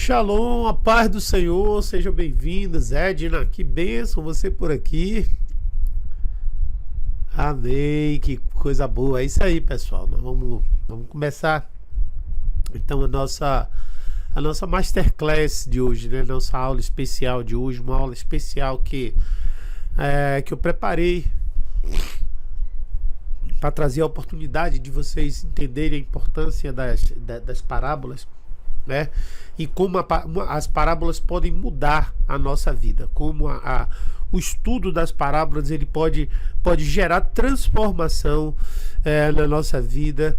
Shalom, a paz do Senhor, sejam bem-vindos. Edna, que bênção você por aqui. Amém, que coisa boa. É isso aí, pessoal. Nós vamos começar então a nossa masterclass de hoje, né? Nossa aula especial de hoje, uma aula especial que eu preparei para trazer a oportunidade de vocês entenderem a importância das parábolas, né? E como as parábolas podem mudar a nossa vida, como o estudo das parábolas ele pode gerar transformação na nossa vida,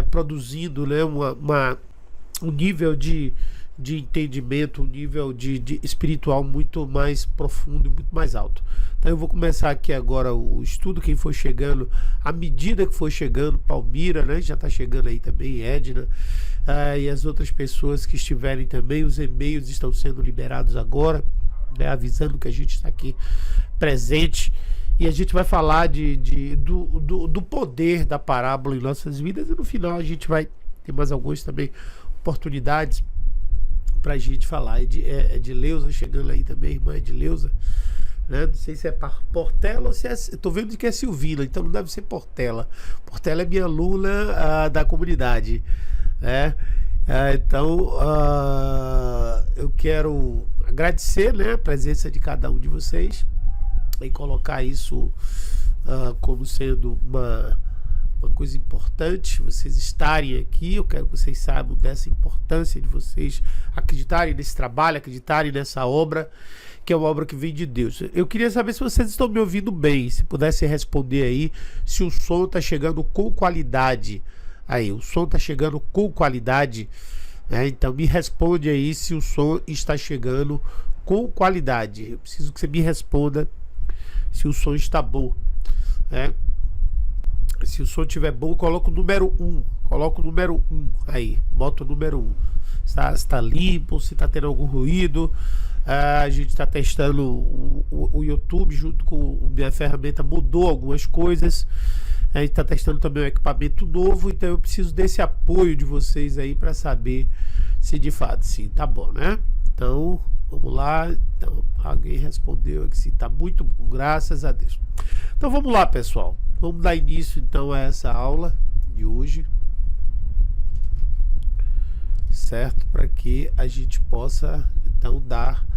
produzindo, né, um nível de entendimento, um nível de espiritual muito mais profundo e muito mais alto. Então eu vou começar aqui agora o estudo. Quem for chegando, à medida que for chegando, Palmira, né, já está chegando aí também, Edna, e as outras pessoas que estiverem também, os e-mails estão sendo liberados agora, né, avisando que a gente está aqui presente, e a gente vai falar do poder da parábola em nossas vidas, e no final a gente vai ter mais algumas também oportunidades pra gente falar. Edileuza chegando aí também, irmã Edileuza, né? Não sei se é Portela ou se é. Tô vendo que é Silvina, então não deve ser Portela. Portela é minha aluna da comunidade, né? Então eu quero agradecer, né, a presença de cada um de vocês e colocar isso como sendo uma coisa importante, vocês estarem aqui. Eu quero que vocês saibam dessa importância de vocês acreditarem nesse trabalho, acreditarem nessa obra, que é uma obra que vem de Deus. Eu queria saber se vocês estão me ouvindo bem, se pudessem responder aí, se o som está chegando com qualidade. Aí, o som está chegando com qualidade, né? Então me responde aí se o som está chegando com qualidade. Eu preciso que você me responda se o som está bom, né? Se o som estiver bom, coloca o número 1. Coloca o número 1 aí. Bota o número 1. Se está limpo, se está tendo algum ruído. A gente está testando o YouTube junto com minha ferramenta. Mudou algumas coisas. A gente está testando também um equipamento novo. Então eu preciso desse apoio de vocês aí para saber se de fato sim tá bom, né? Então vamos lá. Então, alguém respondeu aqui, sim, tá muito bom, graças a Deus. Então vamos lá, pessoal. Vamos dar início então a essa aula de hoje, certo? Para que a gente possa então dar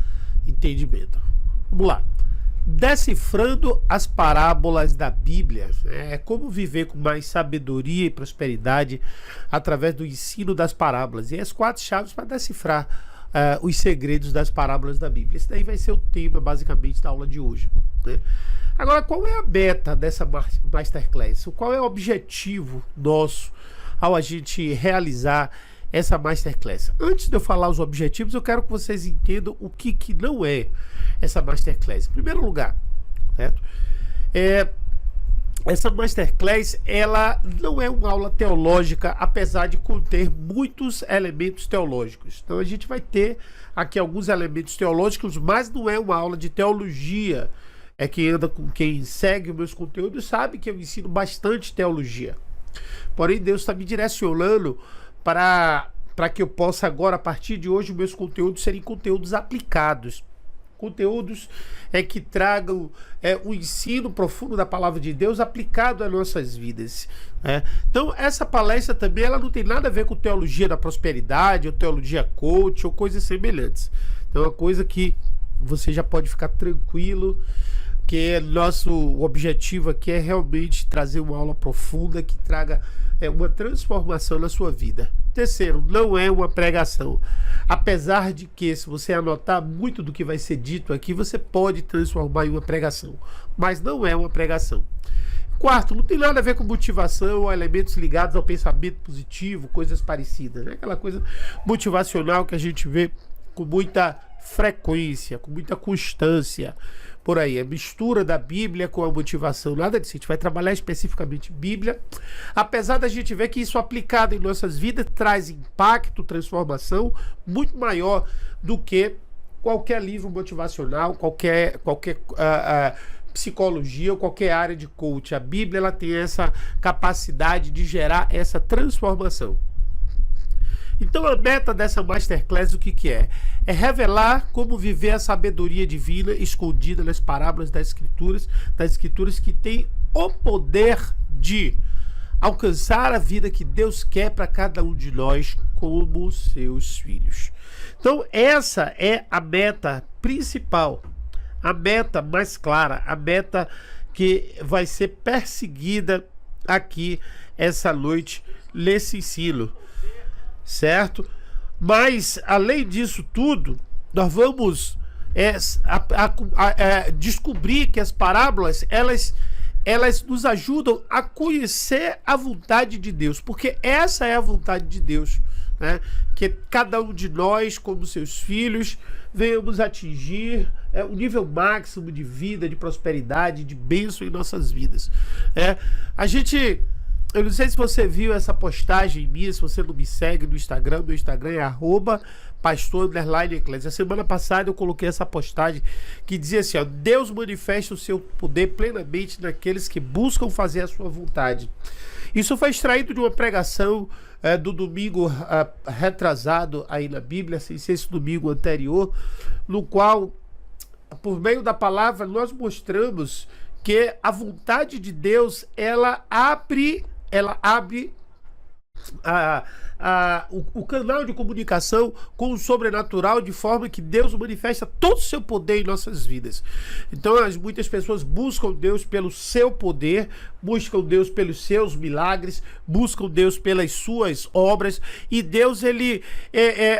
entendimento. Vamos lá. Decifrando as parábolas da Bíblia, é como viver com mais sabedoria e prosperidade através do ensino das parábolas. E as 4 chaves para decifrar os segredos das parábolas da Bíblia. Esse daí vai ser o tema basicamente da aula de hoje, né? Agora, qual é a meta dessa masterclass? Qual é o objetivo nosso ao a gente realizar essa masterclass? Antes de eu falar os objetivos, eu quero que vocês entendam o que não é essa masterclass. Em primeiro lugar, certo? Essa masterclass, ela não é uma aula teológica, apesar de conter muitos elementos teológicos. Então a gente vai ter aqui alguns elementos teológicos, mas não é uma aula de teologia. Quem anda com quem segue os meus conteúdos sabe que eu ensino bastante teologia. Porém, Deus está me direcionando para que eu possa agora, a partir de hoje, os meus conteúdos serem conteúdos aplicados. Conteúdos que tragam o ensino profundo da palavra de Deus aplicado às nossas vidas, né? Então essa palestra também ela não tem nada a ver com teologia da prosperidade ou teologia coach ou coisas semelhantes. Então é uma coisa que você já pode ficar tranquilo, que o objetivo aqui é realmente trazer uma aula profunda que traga uma transformação na sua vida. Terceiro, não é uma pregação. Apesar de que, se você anotar muito do que vai ser dito aqui, você pode transformar em uma pregação. Mas não é uma pregação. Quarto, não tem nada a ver com motivação ou elementos ligados ao pensamento positivo, coisas parecidas, né? Aquela coisa motivacional que a gente vê com muita frequência, com muita constância por aí. A mistura da Bíblia com a motivação, nada disso. A gente vai trabalhar especificamente Bíblia, apesar da gente ver que isso aplicado em nossas vidas traz impacto, transformação muito maior do que qualquer livro motivacional, qualquer psicologia ou qualquer área de coach. A Bíblia ela tem essa capacidade de gerar essa transformação. Então a meta dessa Masterclass o que é? É revelar como viver a sabedoria divina escondida nas parábolas das escrituras que tem o poder de alcançar a vida que Deus quer para cada um de nós como seus filhos. Então essa é a meta principal, a meta mais clara, a meta que vai ser perseguida aqui essa noite nesse ensino, certo? Mas além disso tudo, nós vamos descobrir que as parábolas elas nos ajudam a conhecer a vontade de Deus, porque essa é a vontade de Deus, né? Que cada um de nós, como seus filhos, venhamos atingir o nível máximo de vida, de prosperidade, de bênção em nossas vidas. Eu não sei se você viu essa postagem minha, se você não me segue no Instagram, meu Instagram é @pastor_eclésia. A semana passada eu coloquei essa postagem que dizia assim, ó, Deus manifesta o seu poder plenamente naqueles que buscam fazer a sua vontade. Isso foi extraído de uma pregação do domingo retrasado aí na Bíblia, sem ser esse domingo anterior, no qual, por meio da palavra, nós mostramos que a vontade de Deus, ela abre o canal de comunicação com o sobrenatural, de forma que Deus manifesta todo o seu poder em nossas vidas. Então muitas pessoas buscam Deus pelo seu poder, buscam Deus pelos seus milagres, buscam Deus pelas suas obras, e Deus,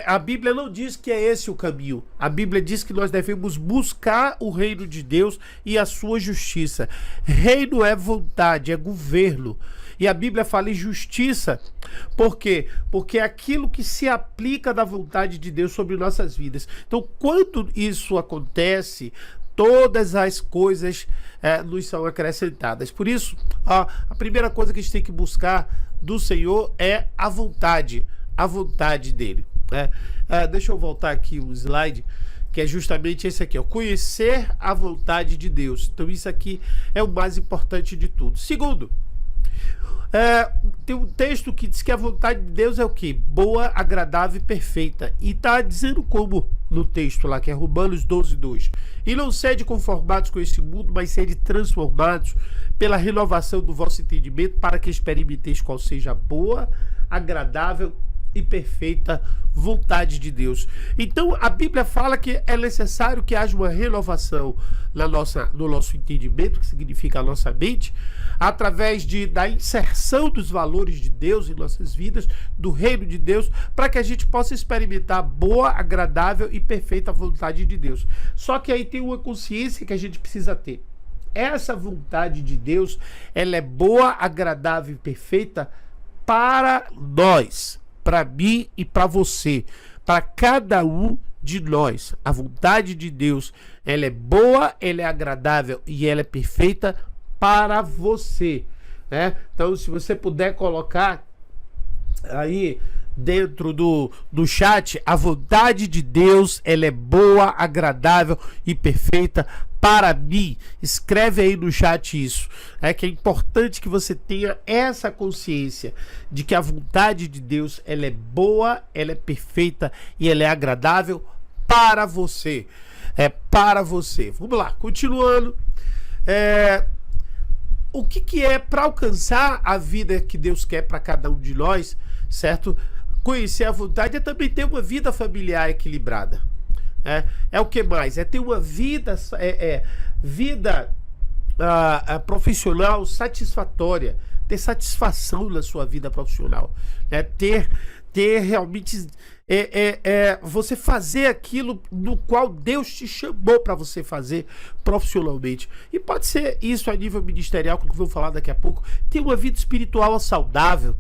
a Bíblia não diz que é esse o caminho. A Bíblia diz que nós devemos buscar o reino de Deus e a sua justiça. Reino é vontade, é governo. E a Bíblia fala em justiça. Por quê? Porque é aquilo que se aplica da vontade de Deus sobre nossas vidas. Então, quando isso acontece, todas as coisas nos são acrescentadas. Por isso, a primeira coisa que a gente tem que buscar do Senhor é a vontade dele. Deixa eu voltar aqui o slide, que é justamente esse aqui, ó, conhecer a vontade de Deus. Então isso aqui é o mais importante de tudo. Segundo, tem um texto que diz que a vontade de Deus é o quê? Boa, agradável e perfeita. E está dizendo como no texto lá, que é Romanos 12:2. E não sede conformados com este mundo, mas sede transformados pela renovação do vosso entendimento, para que experimenteis qual seja a boa, agradável e perfeita vontade de Deus. Então a Bíblia fala que é necessário que haja uma renovação no nosso entendimento, que significa a nossa mente, através da inserção dos valores de Deus em nossas vidas, do reino de Deus, para que a gente possa experimentar a boa, agradável e perfeita vontade de Deus. Só que aí tem uma consciência que a gente precisa ter. Essa vontade de Deus, ela é boa, agradável e perfeita para nós, para mim e para você, para cada um de nós. A vontade de Deus, ela é boa, ela é agradável e ela é perfeita para você, né? Então, se você puder colocar aí dentro do chat, a vontade de Deus, ela é boa, agradável e perfeita para mim. Escreve aí no chat isso. Que é importante que você tenha essa consciência de que a vontade de Deus, ela é boa, ela é perfeita e ela é agradável para você. Para você. Vamos lá, continuando. O que é para alcançar a vida que Deus quer para cada um de nós, certo? Conhecer a vontade é também ter uma vida familiar equilibrada. É o que mais? É ter uma vida profissional satisfatória, ter satisfação na sua vida profissional, ter realmente você fazer aquilo no qual Deus te chamou para você fazer profissionalmente. E pode ser isso a nível ministerial, como eu vou falar daqui a pouco. Ter uma vida espiritual saudável,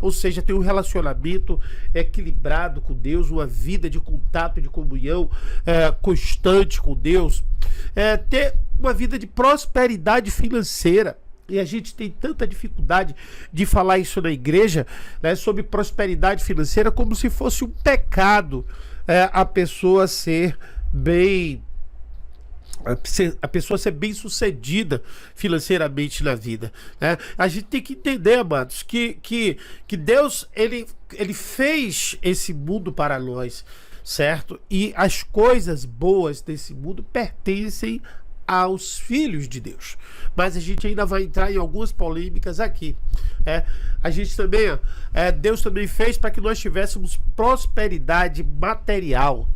ou seja, ter um relacionamento equilibrado com Deus, uma vida de contato, de comunhão constante com Deus, ter uma vida de prosperidade financeira. E a gente tem tanta dificuldade de falar isso na igreja, sobre prosperidade financeira, como se fosse um pecado a pessoa ser bem a pessoa ser bem sucedida financeiramente na vida, né? A gente tem que entender, amados, que Deus ele fez esse mundo para nós, certo? E as coisas boas desse mundo pertencem aos filhos de Deus. Mas a gente ainda vai entrar em algumas polêmicas aqui. A gente também, Deus também fez para que nós tivéssemos prosperidade material.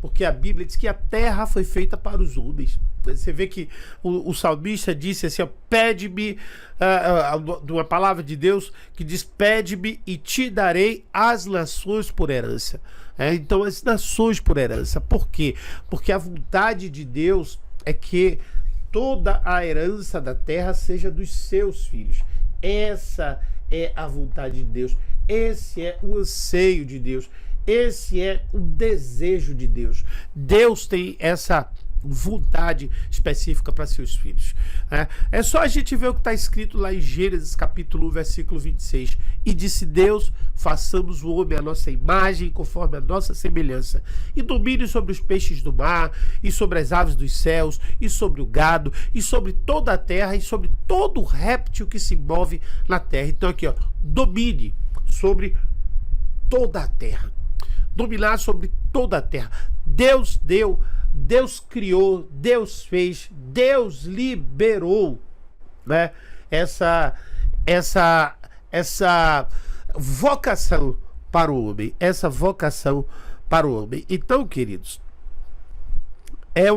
Porque a Bíblia diz que a terra foi feita para os homens. Você vê que o salmista disse assim: pede-me, de uma palavra de Deus que diz: pede-me e te darei as nações por herança. Então, as nações por herança. Por quê? Porque a vontade de Deus é que toda a herança da terra seja dos seus filhos. Essa é a vontade de Deus. Esse é o anseio de Deus. Esse é o desejo de Deus. Deus tem essa vontade específica para seus filhos. É só a gente ver o que está escrito lá em Gênesis capítulo 1, versículo 26. E disse Deus: façamos o homem à nossa imagem, conforme a nossa semelhança, e domine sobre os peixes do mar, e sobre as aves dos céus, e sobre o gado, e sobre toda a terra, e sobre todo réptil que se move na terra. Então aqui, domine sobre toda a terra. Dominar sobre toda a terra. Deus deu, Deus criou, Deus fez, Deus liberou, né? Essa vocação para o homem, Então, queridos, é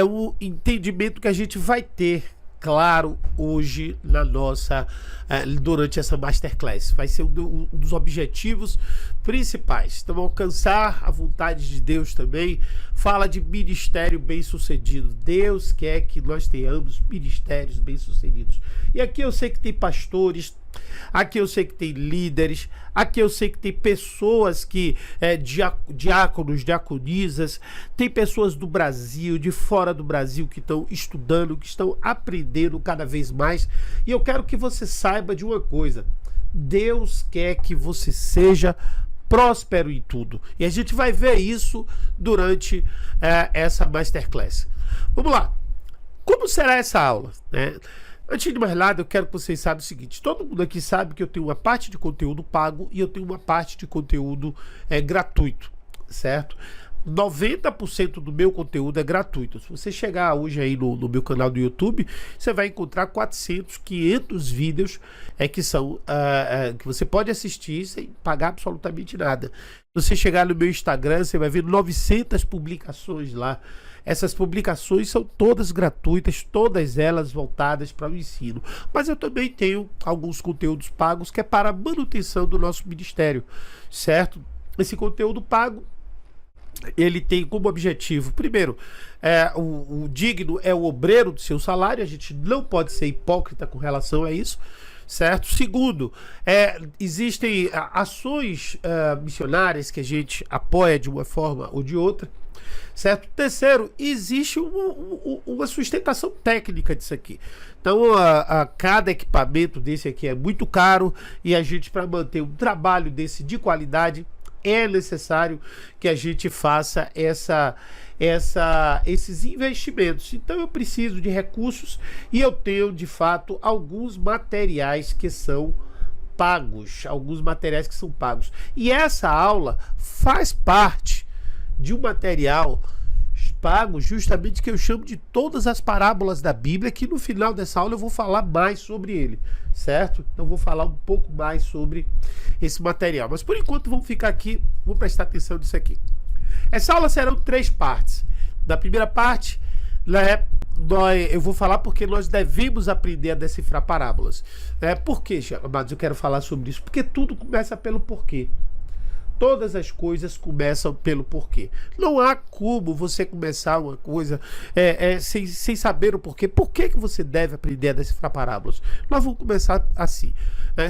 um entendimento que a gente vai ter claro hoje na nossa durante essa masterclass. Vai ser um dos objetivos principais. Então, alcançar a vontade de Deus também fala de ministério bem-sucedido. Deus quer que nós tenhamos ministérios bem-sucedidos. E aqui eu sei que tem pastores, aqui eu sei que tem líderes, aqui eu sei que tem pessoas que diáconos, diaconisas, tem pessoas do Brasil, de fora do Brasil, que estão estudando, que estão aprendendo cada vez mais. E eu quero que você saiba de uma coisa: Deus quer que você seja próspero em tudo. E a gente vai ver isso durante essa masterclass. Vamos lá. Como será essa aula, né? Antes de mais nada, eu quero que vocês saibam o seguinte: todo mundo aqui sabe que eu tenho uma parte de conteúdo pago e eu tenho uma parte de conteúdo gratuito, certo? 90% do meu conteúdo é gratuito. Se você chegar hoje aí no meu canal do YouTube, você vai encontrar 400, 500 vídeos que são que você pode assistir sem pagar absolutamente nada. Se você chegar no meu Instagram, você vai ver 900 publicações lá. Essas publicações são todas gratuitas, todas elas voltadas para o ensino. Mas eu também tenho alguns conteúdos pagos que é para a manutenção do nosso ministério, certo? Esse conteúdo pago, ele tem como objetivo, primeiro, o digno é o obreiro do seu salário. A gente não pode ser hipócrita com relação a isso, certo? Segundo, existem ações missionárias que a gente apoia de uma forma ou de outra, certo? Terceiro, existe uma sustentação técnica disso aqui. Então, cada equipamento desse aqui é muito caro, e a gente, para manter um trabalho desse de qualidade, é necessário que a gente faça esses investimentos. Então, eu preciso de recursos, e eu tenho, de fato, alguns materiais que são pagos. E essa aula faz parte de um material pago, justamente, que eu chamo de todas as parábolas da Bíblia, que no final dessa aula eu vou falar mais sobre ele, certo? Então, vou falar um pouco mais sobre esse material. Mas por enquanto vamos ficar aqui, vamos prestar atenção nisso aqui. Essa aula serão 3 partes. Na primeira parte, eu vou falar porque nós devemos aprender a decifrar parábolas. Por quê, amados? Eu quero falar sobre isso porque tudo começa pelo porquê. Todas as coisas começam pelo porquê. Não há como você começar uma coisa sem saber o porquê. Por que você deve aprender a decifrar parábolas? Nós vamos começar assim.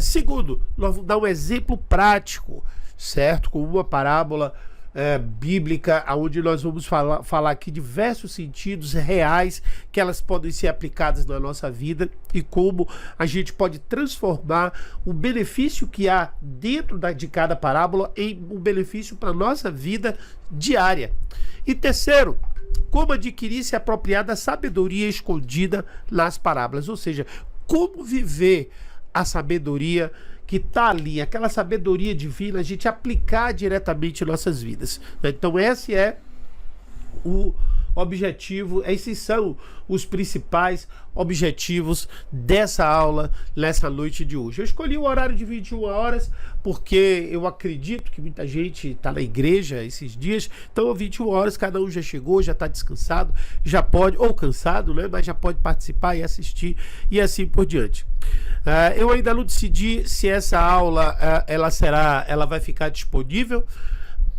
Segundo, nós vamos dar um exemplo prático, certo? Com uma parábola bíblica, onde nós vamos falar aqui diversos sentidos reais que elas podem ser aplicadas na nossa vida e como a gente pode transformar o benefício que há dentro de cada parábola em um benefício para a nossa vida diária. E terceiro, como adquirir se apropriar da sabedoria escondida nas parábolas, ou seja, como viver a sabedoria que está ali, aquela sabedoria divina, a gente aplicar diretamente em nossas vidas. Então esse é o objetivo, esses são os principais objetivos dessa aula nessa noite de hoje. Eu escolhi o horário de 21 horas porque eu acredito que muita gente está na igreja esses dias, então 21 horas cada um já chegou, já está descansado, já pode, ou cansado, né, mas já pode participar e assistir e assim por diante. Eu ainda não decidi se essa aula ela vai ficar disponível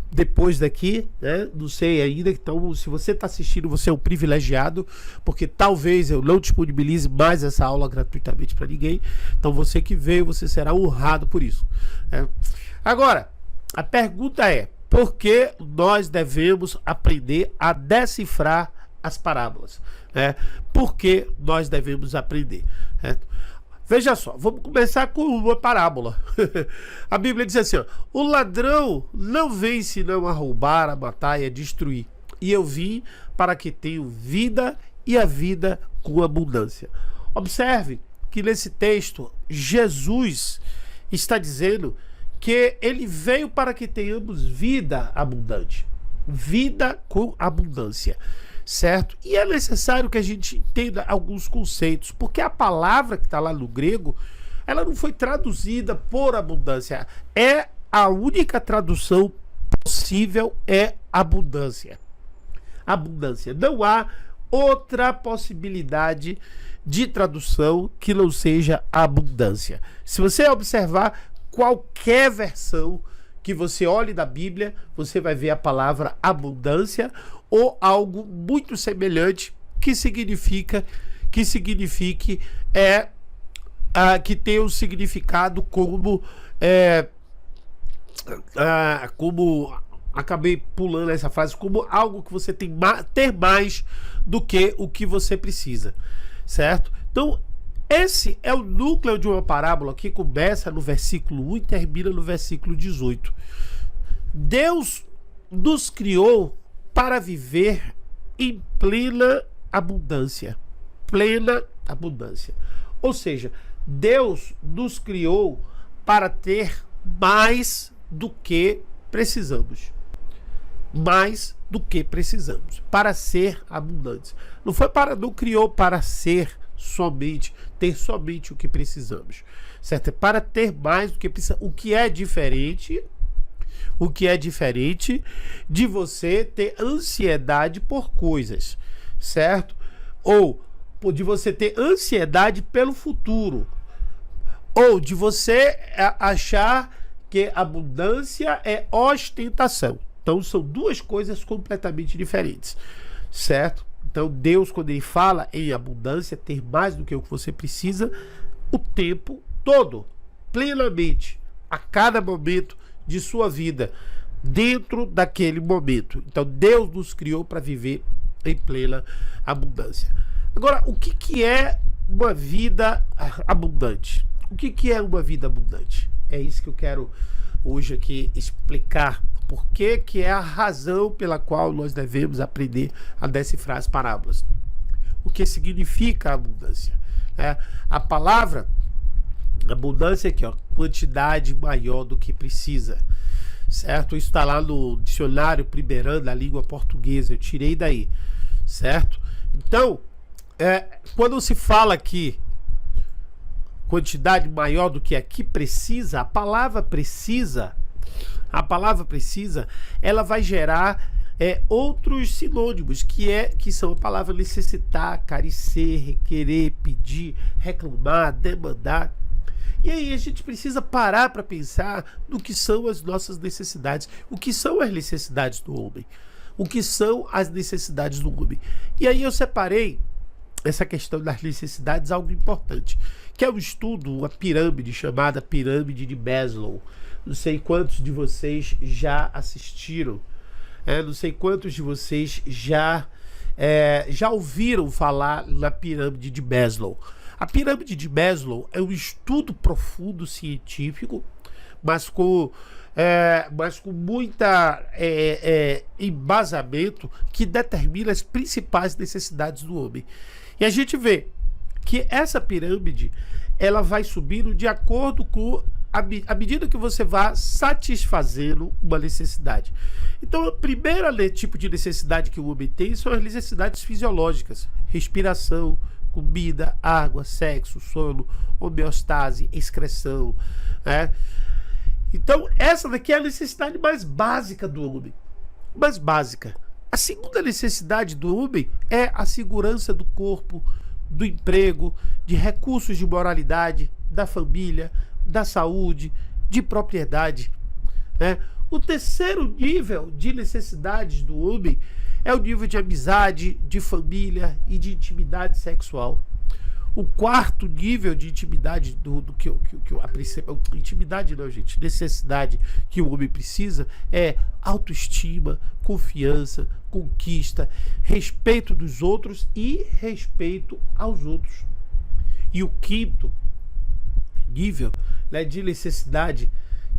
depois daqui, né? Não sei ainda. Então, se você está assistindo, você é um privilegiado, porque talvez eu não disponibilize mais essa aula gratuitamente para ninguém. Então, você que veio, você será honrado por isso, né? Agora, a pergunta é: por que nós devemos aprender a decifrar as parábolas, né? Por que nós devemos aprender, né? Veja só, vamos começar com uma parábola. A Bíblia diz assim, ó: o ladrão não vem senão a roubar, a matar e a destruir. E eu vim para que tenham vida e a vida com abundância. Observe que nesse texto, Jesus está dizendo que ele veio para que tenhamos vida abundante. Vida com abundância. Certo? E é necessário que a gente entenda alguns conceitos, porque a palavra que está lá no grego, ela não foi traduzida por abundância. É a única tradução possível, é abundância. Abundância. Não há outra possibilidade de tradução que não seja abundância. Se você observar qualquer versão que você olhe da Bíblia, você vai ver a palavra abundância ou algo muito semelhante que signifique que tem um significado como acabei pulando essa frase, como algo que você tem ter mais do que o que você precisa, certo? Então esse é o núcleo de uma parábola que começa no versículo 1 e termina no versículo 18. Deus nos criou para viver em plena abundância. Plena abundância. Ou seja, Deus nos criou para ter mais do que precisamos. Mais do que precisamos. Para ser abundantes. Não criou para ser somente, ter somente o que precisamos. Certo? É para ter mais do que precisamos. O que é diferente de você ter ansiedade por coisas, certo? Ou de você ter ansiedade pelo futuro, ou de você achar que abundância é ostentação. Então são duas coisas completamente diferentes, certo? Então Deus, quando ele fala em abundância, ter mais do que o que você precisa, o tempo todo, plenamente, a cada momento de sua vida, dentro daquele momento. Então Deus nos criou para viver em plena abundância. Agora, o que é uma vida abundante? O que é uma vida abundante? É isso que eu quero hoje aqui explicar. Por que é a razão pela qual nós devemos aprender a decifrar as parábolas. O que significa a abundância? A palavra abundância aqui, ó, quantidade maior do que precisa, certo? Isso está lá no dicionário Primeirão da língua portuguesa, eu tirei daí, certo? Então, quando se fala aqui quantidade maior do que aqui precisa, a palavra precisa, ela vai gerar outros sinônimos, que são a palavra necessitar, carecer, requerer, pedir, reclamar, demandar. E aí a gente precisa parar para pensar no que são as nossas necessidades. O que são as necessidades do homem? O que são as necessidades do homem? E aí eu separei essa questão das necessidades, algo importante, que é um estudo, uma pirâmide chamada Pirâmide de Maslow. Não sei quantos de vocês já assistiram Não sei quantos de vocês já ouviram falar na pirâmide de Maslow. A pirâmide de Maslow é um estudo profundo científico, mas com muita embasamento, que determina as principais necessidades do homem. E a gente vê que essa pirâmide, ela vai subindo de acordo com à medida que você vá satisfazendo uma necessidade. Então, o primeiro tipo de necessidade que o homem tem são as necessidades fisiológicas: respiração, comida, água, sexo, sono, homeostase, excreção, né? Então, essa daqui é a necessidade mais básica do homem. Mais básica. A segunda necessidade do homem é a segurança do corpo, do emprego, de recursos de moralidade, da família, da saúde, de propriedade, né? O terceiro nível de necessidades do homem é o nível de amizade, de família e de intimidade sexual. O quarto nível de intimidade intimidade não, gente, necessidade que o homem precisa é autoestima, confiança, conquista, respeito dos outros e respeito aos outros. E o quinto nível, né, de necessidade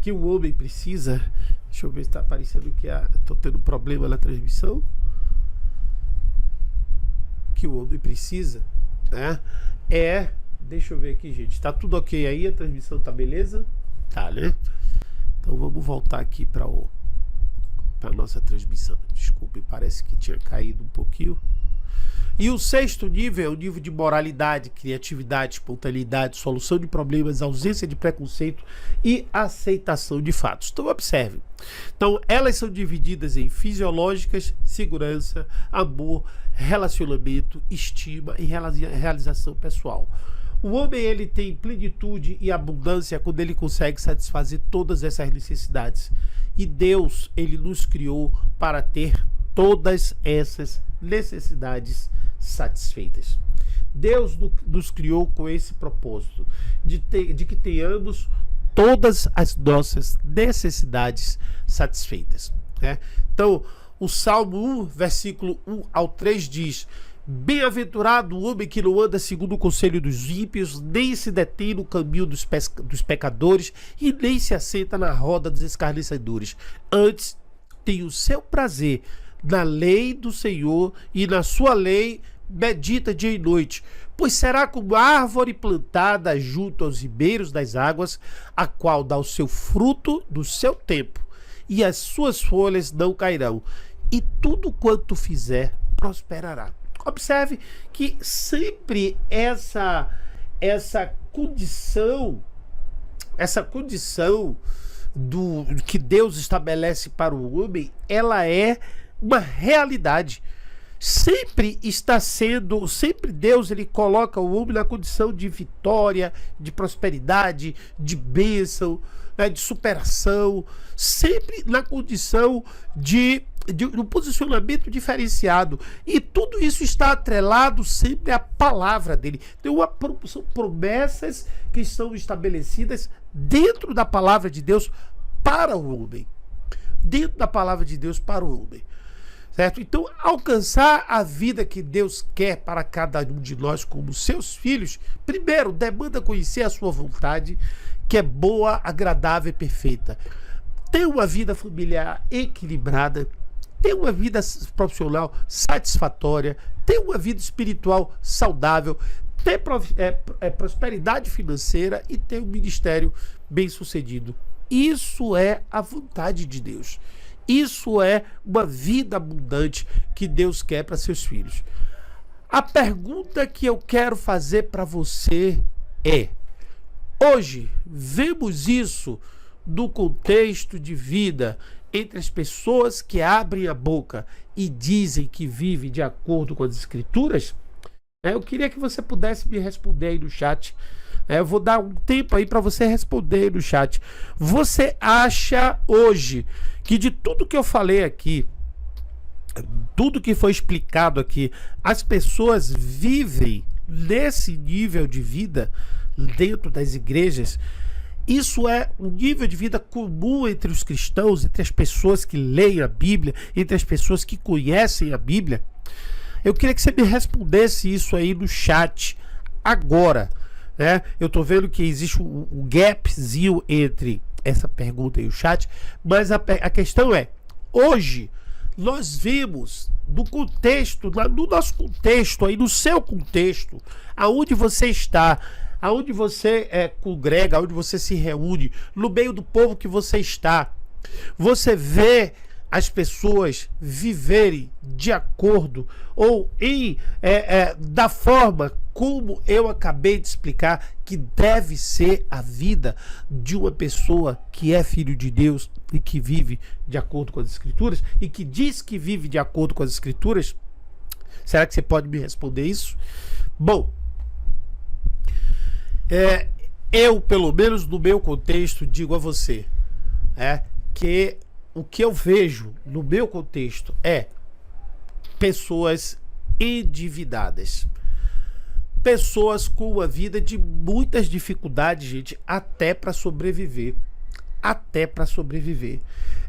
que o homem precisa, deixa eu ver se está aparecendo que estou tendo problema na transmissão, que o homem precisa, né, deixa eu ver aqui, gente, tá tudo ok aí, a transmissão tá beleza? Tá, né? Então vamos voltar aqui para a nossa transmissão. Desculpe, parece que tinha caído um pouquinho. E o sexto nível é o nível de moralidade, criatividade, espontaneidade, solução de problemas, ausência de preconceito e aceitação de fatos. Então observe. Então elas são divididas em fisiológicas, segurança, amor, relacionamento, estima e realização pessoal. O homem, ele tem plenitude e abundância quando ele consegue satisfazer todas essas necessidades. E Deus, ele nos criou para ter todas essas necessidades satisfeitas. Deus nos criou com esse propósito de que tenhamos todas as nossas necessidades satisfeitas, né? Então, o Salmo 1, versículo 1 ao 3 diz: bem-aventurado o homem que não anda segundo o conselho dos ímpios, nem se detém no caminho dos pecadores, e nem se assenta na roda dos escarnecedores. Antes, tem o seu prazer na lei do Senhor, e na sua lei medita dia e noite. Pois será como árvore plantada junto aos ribeiros das águas, a qual dá o seu fruto no seu tempo, e as suas folhas não cairão, e tudo quanto fizer prosperará. Observe que sempre essa condição do que Deus estabelece para o homem, ela é uma realidade. Sempre Deus, ele coloca o homem na condição de vitória, de prosperidade, de bênção, né, de superação, sempre na condição de um posicionamento diferenciado. E tudo isso está atrelado sempre à palavra dele. São promessas que estão estabelecidas dentro da palavra de Deus para o homem. Dentro da palavra de Deus para o homem. Certo? Então, alcançar a vida que Deus quer para cada um de nós como seus filhos, primeiro, demanda conhecer a sua vontade, que é boa, agradável e perfeita. Ter uma vida familiar equilibrada, ter uma vida profissional satisfatória, ter uma vida espiritual saudável, ter prosperidade financeira e ter um ministério bem-sucedido. Isso é a vontade de Deus. Isso é uma vida abundante que Deus quer para seus filhos. A pergunta que eu quero fazer para você é: hoje vemos isso no contexto de vida entre as pessoas que abrem a boca e dizem que vivem de acordo com as Escrituras? Eu queria que você pudesse me responder aí no chat. Eu vou dar um tempo aí para você responder aí no chat. Você acha hoje que de tudo que eu falei aqui, tudo que foi explicado aqui, as pessoas vivem nesse nível de vida dentro das igrejas? Isso é um nível de vida comum entre os cristãos, entre as pessoas que leem a Bíblia, entre as pessoas que conhecem a Bíblia? Eu queria que você me respondesse isso aí no chat agora, né? Eu tô vendo que existe um gapzinho entre essa pergunta e o chat, mas a questão é, hoje nós vemos no contexto, no nosso contexto aí, no seu contexto, aonde você está, aonde você congrega, aonde você se reúne, no meio do povo que você está, você vê as pessoas viverem de acordo ou da forma como eu acabei de explicar que deve ser a vida de uma pessoa que é filho de Deus e que vive de acordo com as Escrituras e que diz que vive de acordo com as Escrituras? Será que você pode me responder isso? Bom, eu, pelo menos no meu contexto, digo a você que o que eu vejo no meu contexto é pessoas endividadas, pessoas com uma vida de muitas dificuldades, gente, até para sobreviver.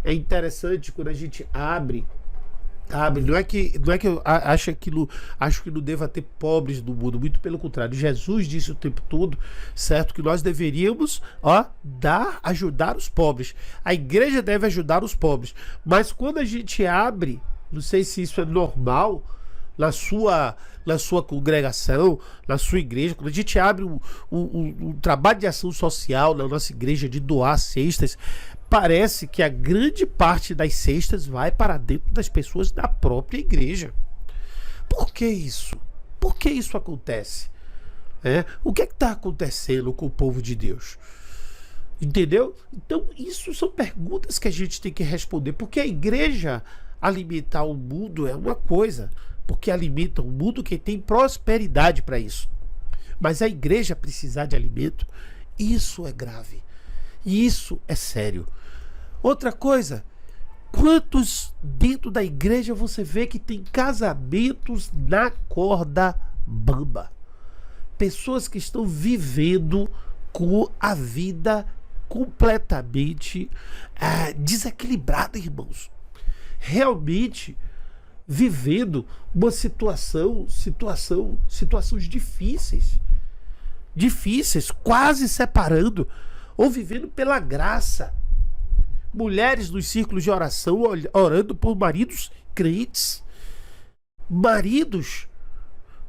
É interessante quando a gente abre, não é que eu acho que não deva ter pobres no mundo, muito pelo contrário. Jesus disse o tempo todo, certo, que nós deveríamos ajudar os pobres. A igreja deve ajudar os pobres, mas quando a gente abre, não sei se isso é normal na sua congregação, na sua igreja, quando a gente abre um trabalho de ação social na nossa igreja, de doar cestas, parece que a grande parte das cestas vai para dentro das pessoas da própria igreja. Por que isso? Por que isso acontece? O que está acontecendo com o povo de Deus? Entendeu? Então, isso são perguntas que a gente tem que responder, porque a igreja alimentar o mundo é uma coisa, porque alimenta o mundo quem tem prosperidade para isso. Mas a igreja precisar de alimento, isso é grave. Isso é sério. Outra coisa, quantos dentro da igreja você vê que tem casamentos na corda bamba? Pessoas que estão vivendo com a vida completamente desequilibrada, irmãos. Realmente vivendo uma situações difíceis, quase separando, ou vivendo pela graça. Mulheres nos círculos de oração orando por maridos crentes, maridos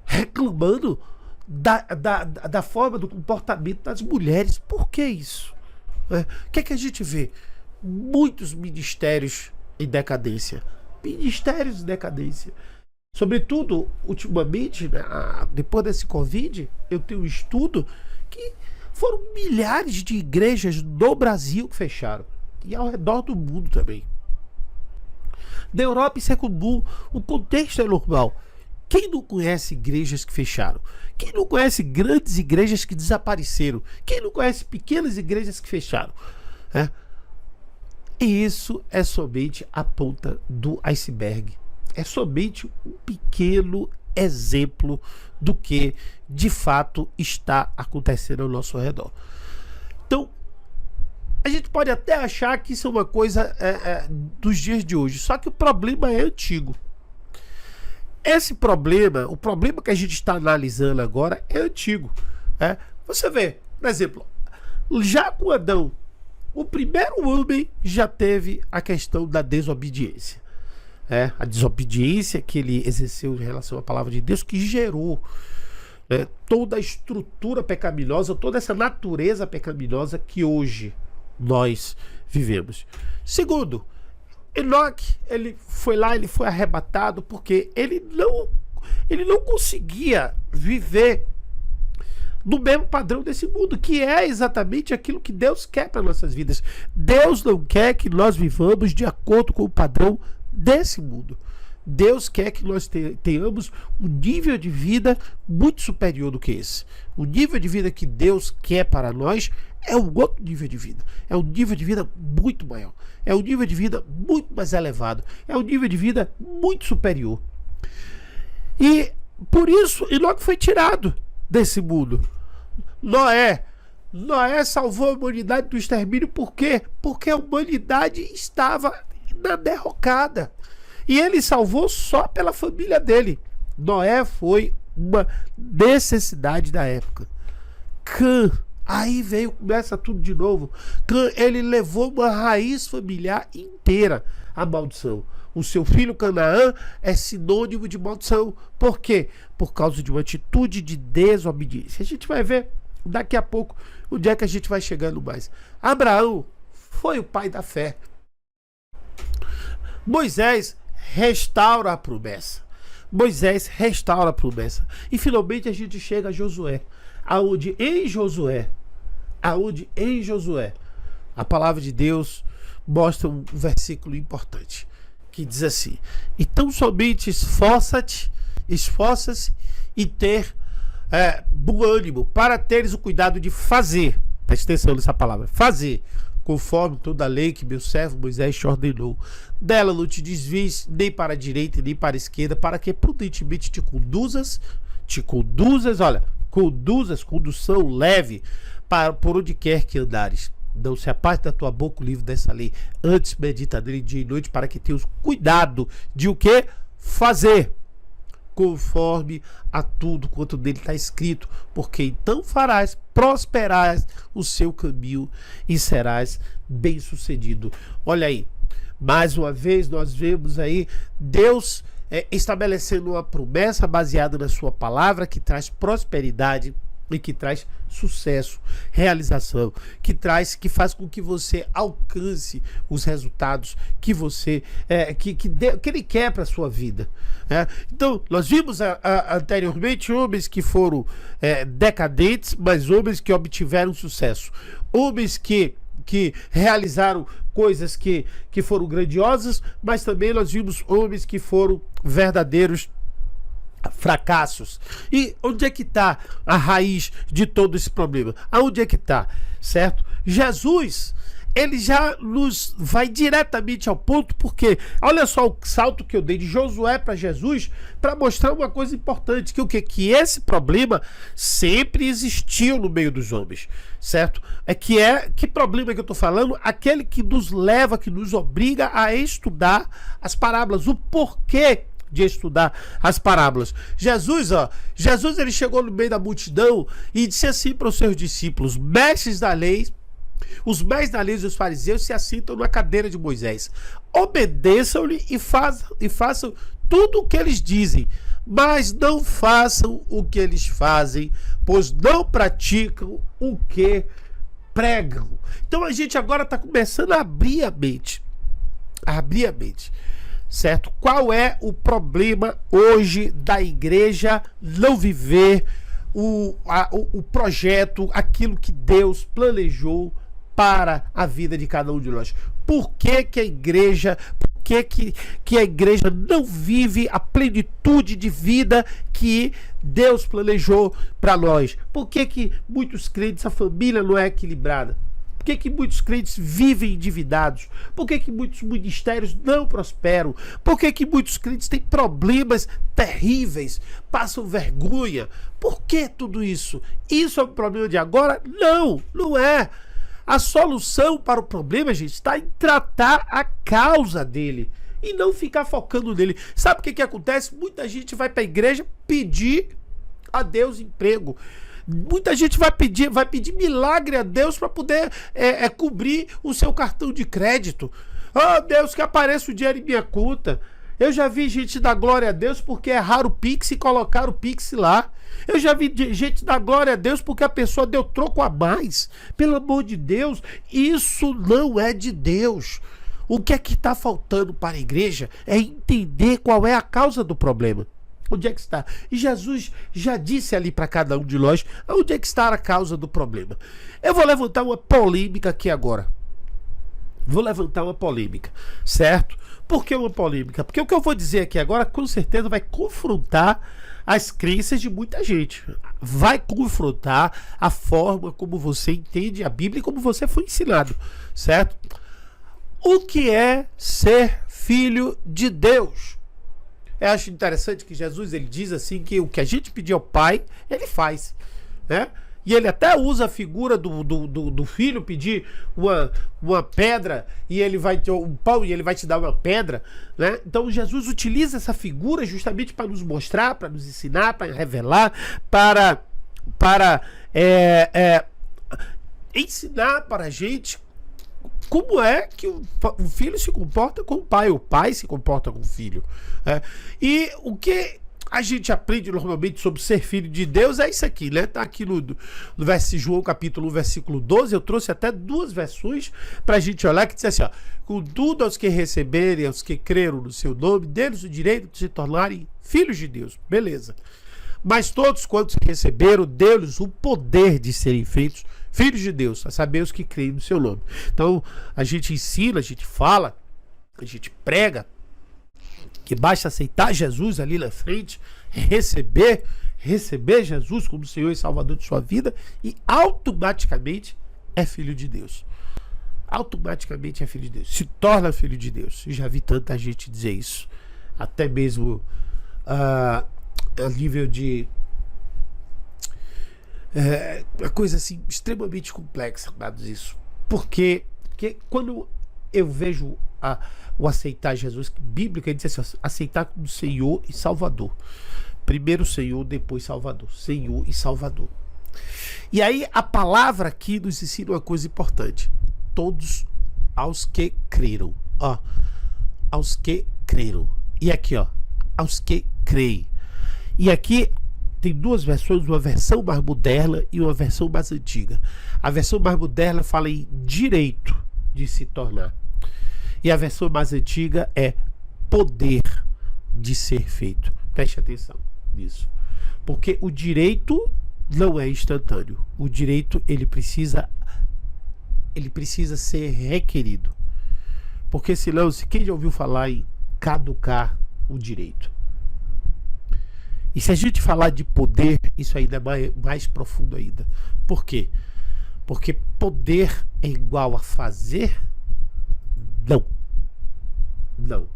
reclamando da forma do comportamento das mulheres. Por que isso? O que é que a gente vê? Muitos ministérios em decadência. Sobretudo, ultimamente, depois desse Covid, eu tenho um estudo que foram milhares de igrejas no Brasil que fecharam. E ao redor do mundo também. Na Europa isso é comum, o contexto é normal. Quem não conhece igrejas que fecharam? Quem não conhece grandes igrejas que desapareceram? Quem não conhece pequenas igrejas que fecharam? E isso é somente a ponta do iceberg. É somente um pequeno exemplo do que de fato está acontecendo ao nosso redor. Então, a gente pode até achar que isso é uma coisa dos dias de hoje, só que o problema é antigo. O problema que a gente está analisando agora é antigo. Você vê, por exemplo, já com Adão, o primeiro homem já teve a questão da desobediência. A desobediência que ele exerceu em relação à palavra de Deus, que gerou toda a estrutura pecaminosa, toda essa natureza pecaminosa que hoje nós vivemos. Segundo, Enoque, ele foi arrebatado porque ele não conseguia viver do mesmo padrão desse mundo, que é exatamente aquilo que Deus quer para nossas vidas. Deus não quer que nós vivamos de acordo com o padrão desse mundo. Deus quer que nós tenhamos um nível de vida muito superior do que esse. O nível de vida que Deus quer para nós é um outro nível de vida. É um nível de vida muito maior. É um nível de vida muito mais elevado. É um nível de vida muito superior. E por isso Enoque foi tirado desse mundo. Noé Noé salvou a humanidade do extermínio, por quê? Porque a humanidade estava na derrocada. E ele salvou só pela família dele. Noé foi uma necessidade da época. Cã, aí começa tudo de novo. Cã, ele levou uma raiz familiar inteira à maldição. O seu filho Canaã é sinônimo de maldição. Por quê? Por causa de uma atitude de desobediência. A gente vai ver daqui a pouco onde é que a gente vai chegando mais. Abraão foi o pai da fé. Moisés restaura a promessa. Moisés restaura a promessa. E finalmente a gente chega a Josué. Aonde em Josué a palavra de Deus mostra um versículo importante que diz assim: então somente esforça-se e ter bom ânimo, para teres o cuidado de fazer, presta atenção nessa palavra, fazer, conforme toda a lei que meu servo Moisés te ordenou. Dela não te desvies nem para a direita nem para a esquerda, para que prudentemente te conduzas, condução leve por onde quer que andares. Não se aparte da tua boca o livro dessa lei, antes medita nele dia e noite, para que tenhas cuidado de o que? Fazer conforme a tudo quanto nele está escrito, porque então prosperarás o seu caminho e serás bem sucedido. Olha aí, mais uma vez nós vemos aí Deus estabelecendo uma promessa baseada na sua palavra, que traz prosperidade e que traz sucesso, realização, que faz com que você alcance os resultados que você que ele quer para a sua vida. Então, nós vimos anteriormente homens que foram decadentes, mas homens que obtiveram sucesso, homens que realizaram coisas que foram grandiosas, mas também nós vimos homens que foram verdadeiros fracassos. E onde é que está a raiz de todo esse problema? Aonde é que está? Certo? Jesus, ele já nos vai diretamente ao ponto, porque olha só o salto que eu dei de Josué para Jesus, para mostrar uma coisa importante, que esse problema sempre existiu no meio dos homens, certo? Que problema que eu estou falando? Aquele que nos leva, que nos obriga a estudar as parábolas, o porquê de estudar as parábolas. Jesus ele chegou no meio da multidão e disse assim para os seus discípulos: mestres da lei, os mestres da lei e os fariseus se assentam na cadeira de Moisés. Obedeçam-lhe e façam tudo o que eles dizem, mas não façam o que eles fazem, pois não praticam o que pregam. Então a gente agora está começando a abrir a mente. Certo? Qual é o problema hoje da igreja não viver o projeto, aquilo que Deus planejou para a vida de cada um de nós? Por que a igreja não vive a plenitude de vida que Deus planejou para nós? Por que muitos crentes, a família não é equilibrada? Por que muitos crentes vivem endividados? Por que muitos ministérios não prosperam? Por que muitos crentes têm problemas terríveis, passam vergonha? Por que tudo isso? Isso é um problema de agora? Não, não é. A solução para o problema, gente, está em tratar a causa dele e não ficar focando nele. Sabe o que acontece? Muita gente vai para a igreja pedir a Deus emprego. Muita gente vai pedir milagre a Deus para poder cobrir o seu cartão de crédito. Oh, Deus, que apareça o dinheiro em minha conta. Eu já vi gente dar glória a Deus porque erraram o Pix e colocaram o Pix lá. Eu já vi gente dar glória a Deus porque a pessoa deu troco a mais. Pelo amor de Deus, isso não é de Deus. O que é que está faltando para a igreja é entender qual é a causa do problema. Onde é que está? E Jesus já disse ali para cada um de nós onde é que está a causa do problema. Eu vou levantar uma polêmica aqui agora. Certo? Por que uma polêmica? Porque o que eu vou dizer aqui agora com certeza vai confrontar as crenças de muita gente. Vai confrontar a forma como você entende a Bíblia e como você foi ensinado. Certo? O que é ser filho de Deus? Eu acho interessante que Jesus ele diz assim que o que a gente pedir ao Pai, ele faz, né? E ele até usa a figura do filho pedir uma pedra e ele vai ter um pão e ele vai te dar uma pedra, né? Então Jesus utiliza essa figura justamente para nos mostrar, para nos ensinar, para revelar, para ensinar para a gente como é que o filho se comporta com o pai se comporta com o filho. E o que a gente aprende normalmente sobre ser filho de Deus é isso aqui, né? Tá aqui no João capítulo 1, versículo 12. Eu trouxe até duas versões pra gente olhar, que diz assim, ó: contudo, aos que receberem, aos que creram no seu nome, deles o direito de se tornarem filhos de Deus. Beleza. Mas todos quantos receberam, deu-lhes o poder de serem feitos filhos de Deus, a saber, os que creem no seu nome. Então, a gente ensina, a gente fala, a gente prega que basta aceitar Jesus ali na frente, receber Jesus como Senhor e Salvador de sua vida, e automaticamente é filho de Deus. Automaticamente é filho de Deus. Se torna filho de Deus. Eu já vi tanta gente dizer isso. Até mesmo a nível de uma coisa assim extremamente complexa, amados, isso. Porque quando eu vejo o aceitar Jesus bíblico, ele diz assim: aceitar como Senhor e Salvador. Primeiro Senhor, depois Salvador. Senhor e Salvador. E aí a palavra aqui nos ensina uma coisa importante: todos aos que creram. Ó, aos que creram. E aqui, ó, aos que creem. E aqui tem duas versões, uma versão mais moderna e uma versão mais antiga. A versão mais moderna fala em direito de se tornar. E a versão mais antiga é poder de ser feito. Preste atenção nisso. Porque o direito não é instantâneo. O direito, ele precisa ser requerido. Porque senão, quem já ouviu falar em caducar o direito? E se a gente falar de poder, isso ainda é mais profundo ainda. Por quê? Porque poder é igual a fazer? Não. Não.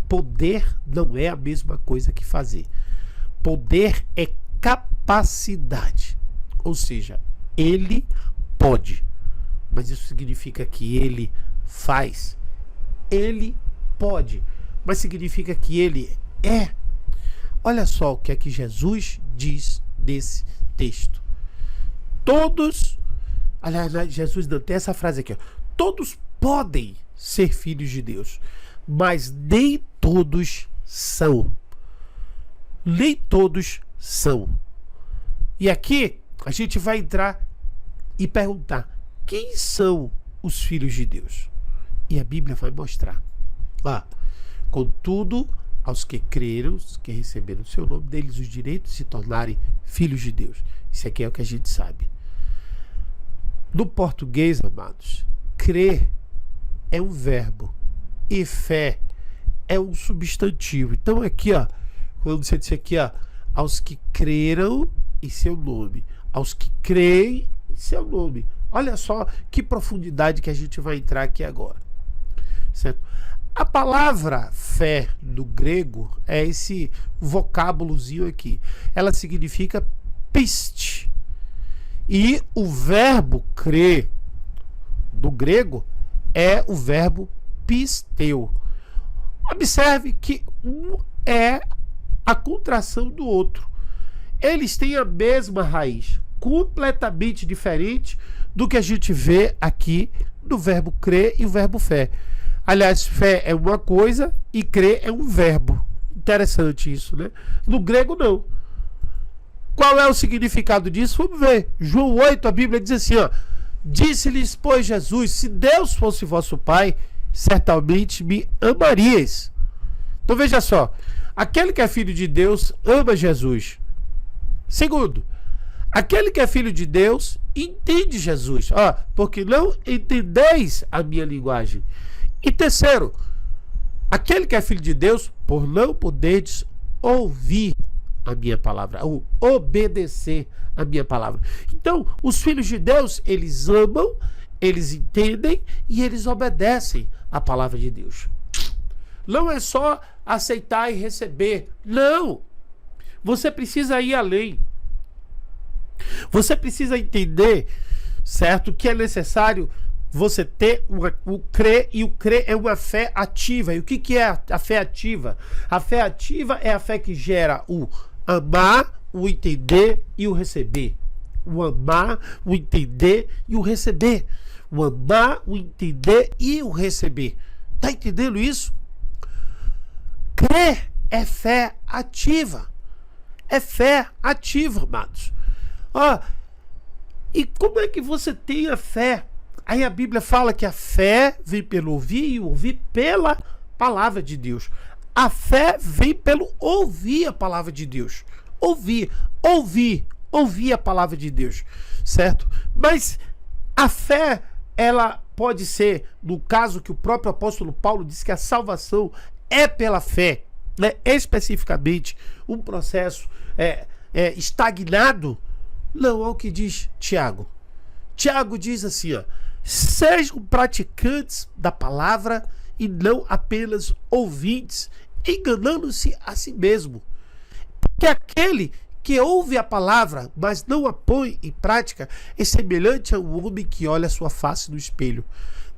Poder não é a mesma coisa que fazer. Poder é capacidade. Ou seja, ele pode. Mas isso significa que ele faz. Ele pode. Mas significa que ele é. Olha só o que é que Jesus diz nesse texto. Todos, aliás, Jesus não tem essa frase aqui, ó: todos podem ser filhos de Deus, mas nem todos são. Nem todos são. E aqui a gente vai entrar e perguntar: quem são os filhos de Deus? E a Bíblia vai mostrar. Contudo, aos que creram, os que receberam o seu nome, deles os direitos de se tornarem filhos de Deus. Isso aqui é o que a gente sabe. No português, amados, crer é um verbo e fé é um substantivo. Então aqui, ó, quando você disse aqui, ó, aos que creram em seu nome, aos que creem em seu nome. Olha só que profundidade que a gente vai entrar aqui agora. Certo? A palavra fé no grego é esse vocábulozinho aqui. Ela significa piste. E o verbo crer do grego é o verbo pisteu. Observe que um é a contração do outro. Eles têm a mesma raiz, completamente diferente do que a gente vê aqui no verbo crer e o verbo fé. Aliás, fé é uma coisa e crer é um verbo. Interessante isso, né? No grego, não. Qual é o significado disso? Vamos ver. João 8, a Bíblia diz assim, ó: disse-lhes, pois, Jesus: se Deus fosse vosso Pai, certamente me amarias. Então veja só, aquele que é filho de Deus ama Jesus. Segundo, aquele que é filho de Deus entende Jesus, porque não entendeis a minha linguagem. E terceiro, aquele que é filho de Deus, por não poderdes ouvir a minha palavra, ou obedecer a minha palavra. Então, os filhos de Deus, eles amam, eles entendem e eles obedecem a palavra de Deus. Não é só aceitar e receber. Não! Você precisa ir além. Você precisa entender, certo, que é necessário você ter o crer, e o crer é uma fé ativa. E o que é a fé ativa? A fé ativa é a fé que gera o amar, o entender e o receber. O amar, o entender e o receber. O amar, o entender e o receber. Tá entendendo isso? Crer é fé ativa. É fé ativa, amados. E como é que você tem a fé? Aí a Bíblia fala que a fé vem pelo ouvir e ouvir pela palavra de Deus. A fé vem pelo ouvir a palavra de Deus. Ouvir a palavra de Deus, certo? Mas a fé, ela pode ser, no caso que o próprio apóstolo Paulo disse que a salvação é pela fé, né? Especificamente um processo estagnado. Não é o que diz Tiago. Tiago diz assim, sejam praticantes da palavra e não apenas ouvintes, enganando-se a si mesmo. Porque aquele que ouve a palavra, mas não a põe em prática, é semelhante a um homem que olha a sua face no espelho.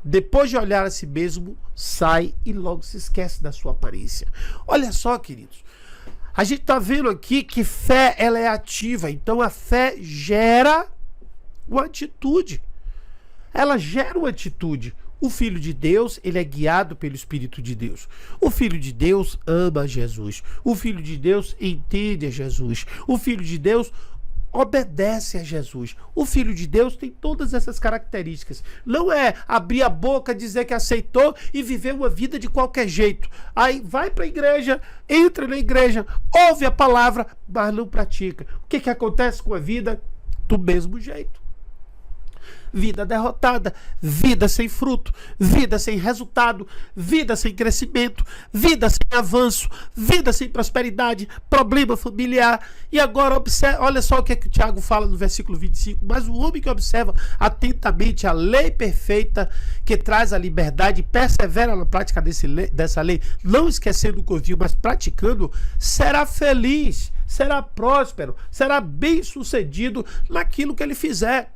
Depois de olhar a si mesmo, sai e logo se esquece da sua aparência. Olha só, queridos. A gente está vendo aqui que fé, ela é ativa. Então a fé gera uma atitude. Ela gera uma atitude. O Filho de Deus, ele é guiado pelo Espírito de Deus. O Filho de Deus ama Jesus. O Filho de Deus entende a Jesus. O Filho de Deus obedece a Jesus. O Filho de Deus tem todas essas características. Não é abrir a boca, dizer que aceitou e viver uma vida de qualquer jeito. Aí vai para a igreja, entra na igreja, ouve a palavra, mas não pratica. O que acontece com a vida? Do mesmo jeito. Vida derrotada, vida sem fruto, vida sem resultado, vida sem crescimento, vida sem avanço, vida sem prosperidade, problema familiar. E agora olha só o que o Tiago fala no versículo 25. Mas o homem que observa atentamente a lei perfeita que traz a liberdade e persevera na prática dessa lei, não esquecendo o que ouviu, mas praticando, será feliz, será próspero, será bem sucedido naquilo que ele fizer.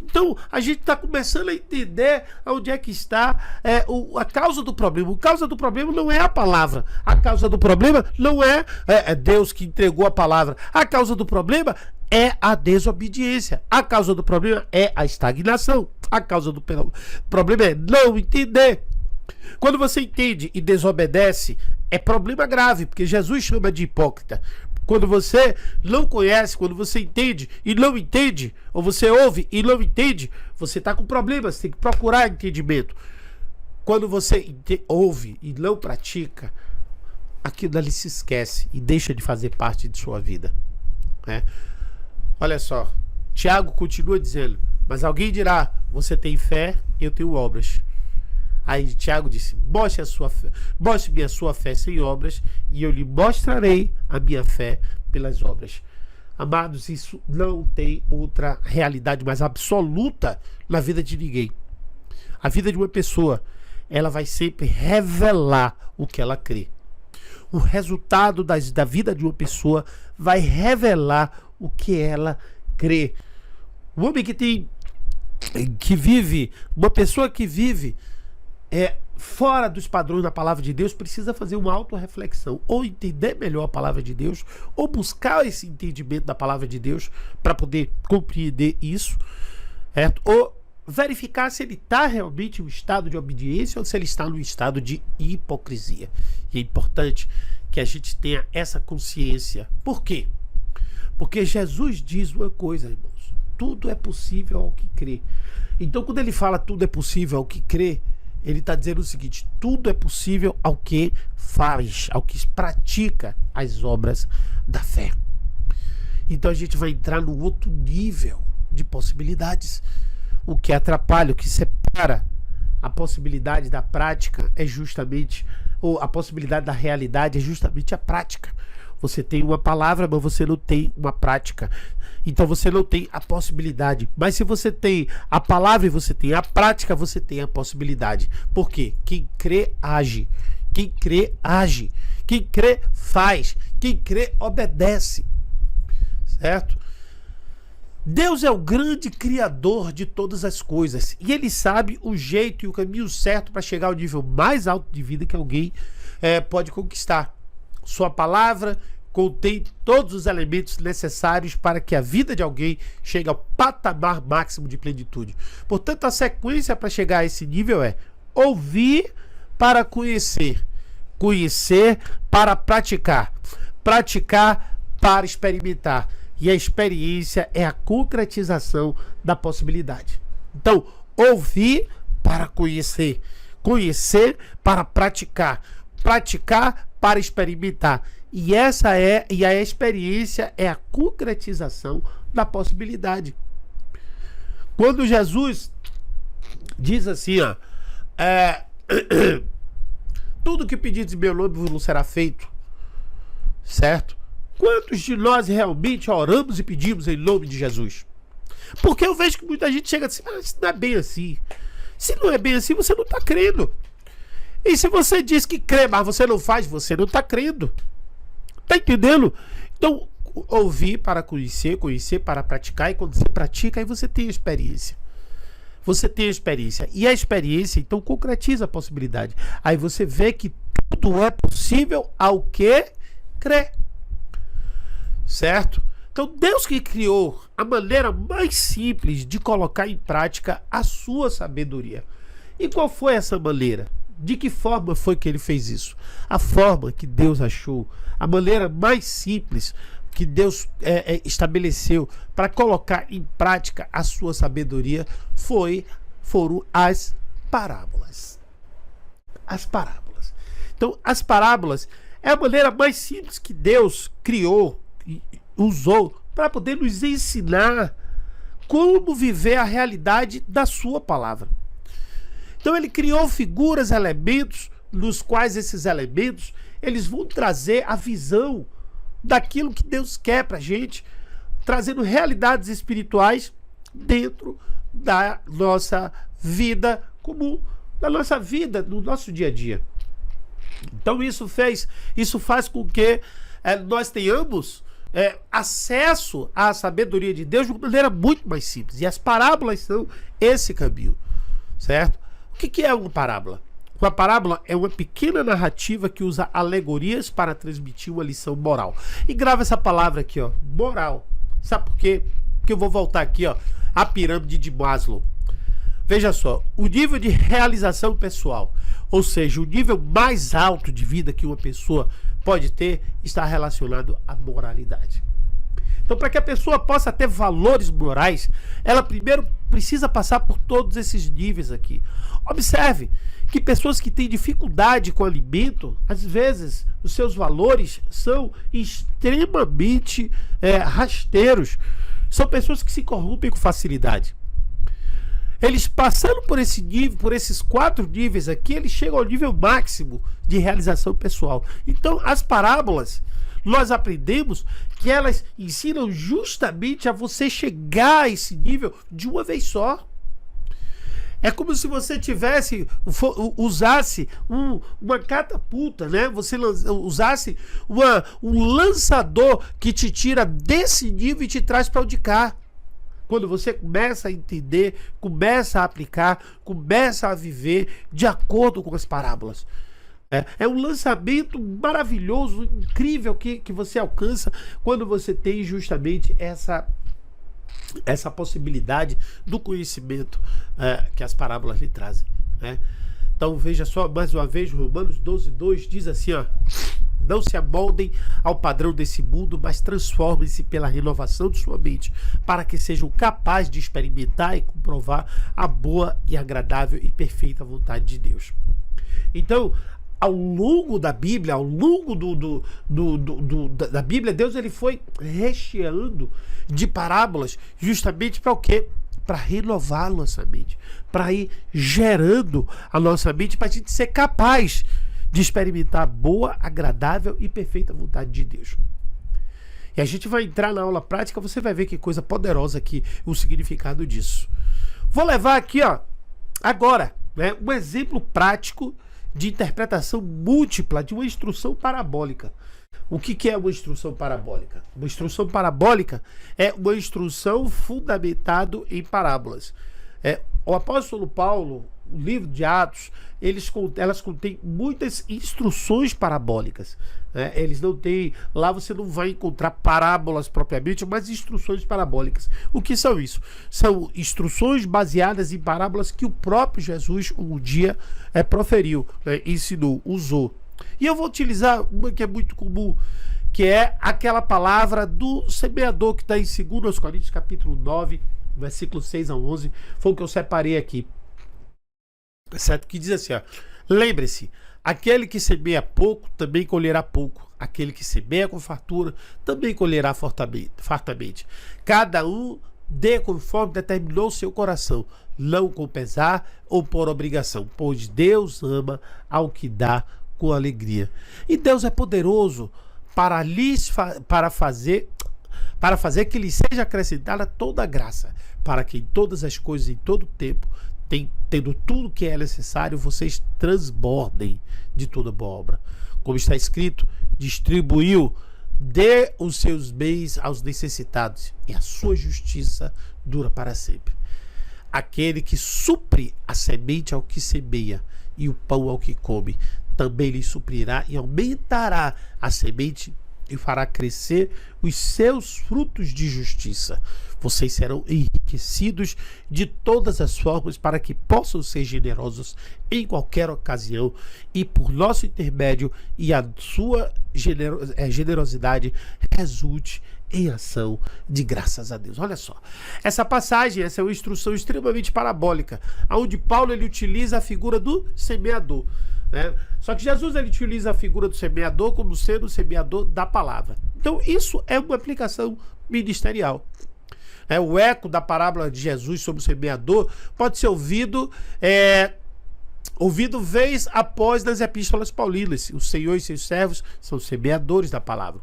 Então, a gente está começando a entender onde é que está a causa do problema. A causa do problema não é a palavra. A causa do problema não é Deus que entregou a palavra. A causa do problema é a desobediência. A causa do problema é a estagnação. A causa do problema é não entender. Quando você entende e desobedece, é problema grave, porque Jesus chama de hipócrita. Quando você não conhece, quando você entende e não entende, ou você ouve e não entende, você está com problemas, você tem que procurar entendimento. Quando você ouve e não pratica, aquilo ali se esquece e deixa de fazer parte de sua vida, né? Olha só, Tiago continua dizendo, mas alguém dirá, você tem fé, eu tenho obras. Aí Tiago disse, mostre-me a sua fé sem obras, e eu lhe mostrarei a minha fé pelas obras. Amados, isso não tem outra realidade mais absoluta na vida de ninguém. A vida de uma pessoa, ela vai sempre revelar o que ela crê. O resultado da vida de uma pessoa vai revelar o que ela crê. O homem uma pessoa que vive fora dos padrões da palavra de Deus, precisa fazer uma autorreflexão, ou entender melhor a palavra de Deus, ou buscar esse entendimento da palavra de Deus para poder compreender isso, certo? Ou verificar se ele está realmente em um estado de obediência ou se ele está num estado de hipocrisia. E é importante que a gente tenha essa consciência. Por quê? Porque Jesus diz uma coisa, irmãos: tudo é possível ao que crê. Então, quando ele fala tudo é possível ao que crê, ele está dizendo o seguinte: tudo é possível ao que faz, ao que pratica as obras da fé. Então a gente vai entrar num outro nível de possibilidades. O que atrapalha, o que separa a possibilidade da prática é justamente, ou a possibilidade da realidade é justamente a prática. Você tem uma palavra, mas você não tem uma prática. Então você não tem a possibilidade. Mas se você tem a palavra e você tem a prática, você tem a possibilidade. Por quê? Quem crê, age. Quem crê, age. Quem crê, faz. Quem crê, obedece. Certo? Deus é o grande criador de todas as coisas e Ele sabe o jeito e o caminho certo para chegar ao nível mais alto de vida que alguém pode conquistar. Sua palavra contém todos os elementos necessários para que a vida de alguém chegue ao patamar máximo de plenitude. Portanto, a sequência para chegar a esse nível é ouvir para conhecer, conhecer para praticar, praticar para experimentar. E a experiência é a concretização da possibilidade. Então, ouvir para conhecer, conhecer para praticar, praticar para experimentar. E a experiência é a concretização da possibilidade. Quando Jesus diz assim, ó, tudo que pedides em meu nome vos será feito, certo? Quantos de nós realmente oramos e pedimos em nome de Jesus? Porque eu vejo que muita gente chega assim, isso não é bem assim. Se não é bem assim, você não está crendo. E se você diz que crê, mas você não faz, você não está crendo. Tá entendendo? Então, ouvir para conhecer, conhecer para praticar, e quando você pratica, aí você tem a experiência. Você tem a experiência. E a experiência, então, concretiza a possibilidade. Aí você vê que tudo é possível ao que crê. Certo? Então, Deus que criou a maneira mais simples de colocar em prática a sua sabedoria. E qual foi essa maneira? De que forma foi que ele fez isso? A forma que Deus achou, a maneira mais simples que Deus estabeleceu para colocar em prática a sua sabedoria foram as parábolas. As parábolas. Então, as parábolas é a maneira mais simples que Deus criou, usou para poder nos ensinar como viver a realidade da sua palavra. Então ele criou figuras, elementos, nos quais esses elementos eles vão trazer a visão daquilo que Deus quer pra gente, trazendo realidades espirituais dentro da nossa vida comum, da nossa vida, no nosso dia a dia. Então isso faz com que nós tenhamos acesso à sabedoria de Deus de uma maneira muito mais simples. E as parábolas são esse caminho, certo? O que é uma parábola? Uma parábola é uma pequena narrativa que usa alegorias para transmitir uma lição moral. E grava essa palavra aqui, ó, moral. Sabe por quê? Porque eu vou voltar aqui, ó, à pirâmide de Maslow. Veja só, o nível de realização pessoal, ou seja, o nível mais alto de vida que uma pessoa pode ter, está relacionado à moralidade. Então, para que a pessoa possa ter valores morais, ela primeiro precisa passar por todos esses níveis aqui. Observe que pessoas que têm dificuldade com alimento, às vezes os seus valores são extremamente rasteiros. São pessoas que se corrompem com facilidade. Eles passando por esse nível, por esses 4 níveis aqui, eles chegam ao nível máximo de realização pessoal. Então, as parábolas, nós aprendemos que elas ensinam justamente a você chegar a esse nível de uma vez só. É como se você usasse uma catapulta, né? Você usasse um lançador que te tira desse nível e te traz para o de cá. Quando você começa a entender, começa a aplicar, começa a viver de acordo com as parábolas. É um lançamento maravilhoso, incrível que você alcança quando você tem justamente essa possibilidade do conhecimento que as parábolas lhe trazem. Então veja só, mais uma vez, Romanos 12:2 diz assim, ó: não se amoldem ao padrão desse mundo, mas transformem-se pela renovação de sua mente, para que sejam capazes de experimentar e comprovar a boa e agradável e perfeita vontade de Deus. Então, ao longo da Bíblia, ao longo da Bíblia, Deus ele foi recheando de parábolas justamente para o quê? Para renovar a nossa mente, para ir gerando a nossa mente, para a gente ser capaz de experimentar a boa, agradável e perfeita vontade de Deus. E a gente vai entrar na aula prática, você vai ver que coisa poderosa aqui o significado disso. Vou levar aqui, ó, agora, um exemplo prático de interpretação múltipla de uma instrução parabólica. O que é uma instrução parabólica? Uma instrução parabólica é uma instrução fundamentada em parábolas. O apóstolo Paulo, o livro de Atos, elas contêm muitas instruções parabólicas. Eles não têm, lá você não vai encontrar parábolas propriamente, mas instruções parabólicas. O que são isso? São instruções baseadas em parábolas que o próprio Jesus um dia proferiu, ensinou, usou. E eu vou utilizar uma que é muito comum, que é aquela palavra do semeador que está em 2 Coríntios capítulo 9, versículo 6 a 11, foi o que eu separei aqui. Certo? Que diz assim, ó, lembre-se, aquele que semeia pouco também colherá pouco, aquele que semeia com fartura também colherá fartamente. Cada um dê conforme determinou seu coração, não com pesar ou por obrigação, pois Deus ama ao que dá com alegria. E Deus é poderoso para fazer que lhe seja acrescentada toda a graça, para que em todas as coisas, em todo tempo, tendo tudo que é necessário, vocês transbordem de toda boa obra. Como está escrito, distribuiu, dê os seus bens aos necessitados, e a sua justiça dura para sempre. Aquele que supre a semente ao que semeia e o pão ao que come, também lhe suprirá e aumentará a semente e fará crescer os seus frutos de justiça. Vocês serão enriquecidos de todas as formas para que possam ser generosos em qualquer ocasião e por nosso intermédio e a sua generosidade resulte em ação de graças a Deus. Olha só, essa passagem, essa é uma instrução extremamente parabólica, onde Paulo ele utiliza a figura do semeador. Só que Jesus ele utiliza a figura do semeador como sendo o semeador da palavra. Então isso é uma aplicação ministerial. O eco da parábola de Jesus sobre o semeador pode ser ouvido vez após nas epístolas paulinas. O Senhor e seus servos são semeadores da palavra.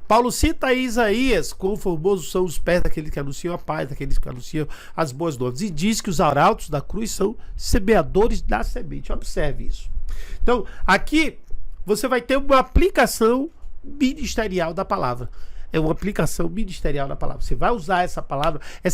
Paulo cita Isaías, quão formosos são os pés daqueles que anunciam a paz, daqueles que anunciam as boas novas, e diz que os arautos da cruz são semeadores da semente. Observe isso. Então, aqui você vai ter uma aplicação ministerial da palavra. É uma aplicação ministerial da palavra. Você vai usar essa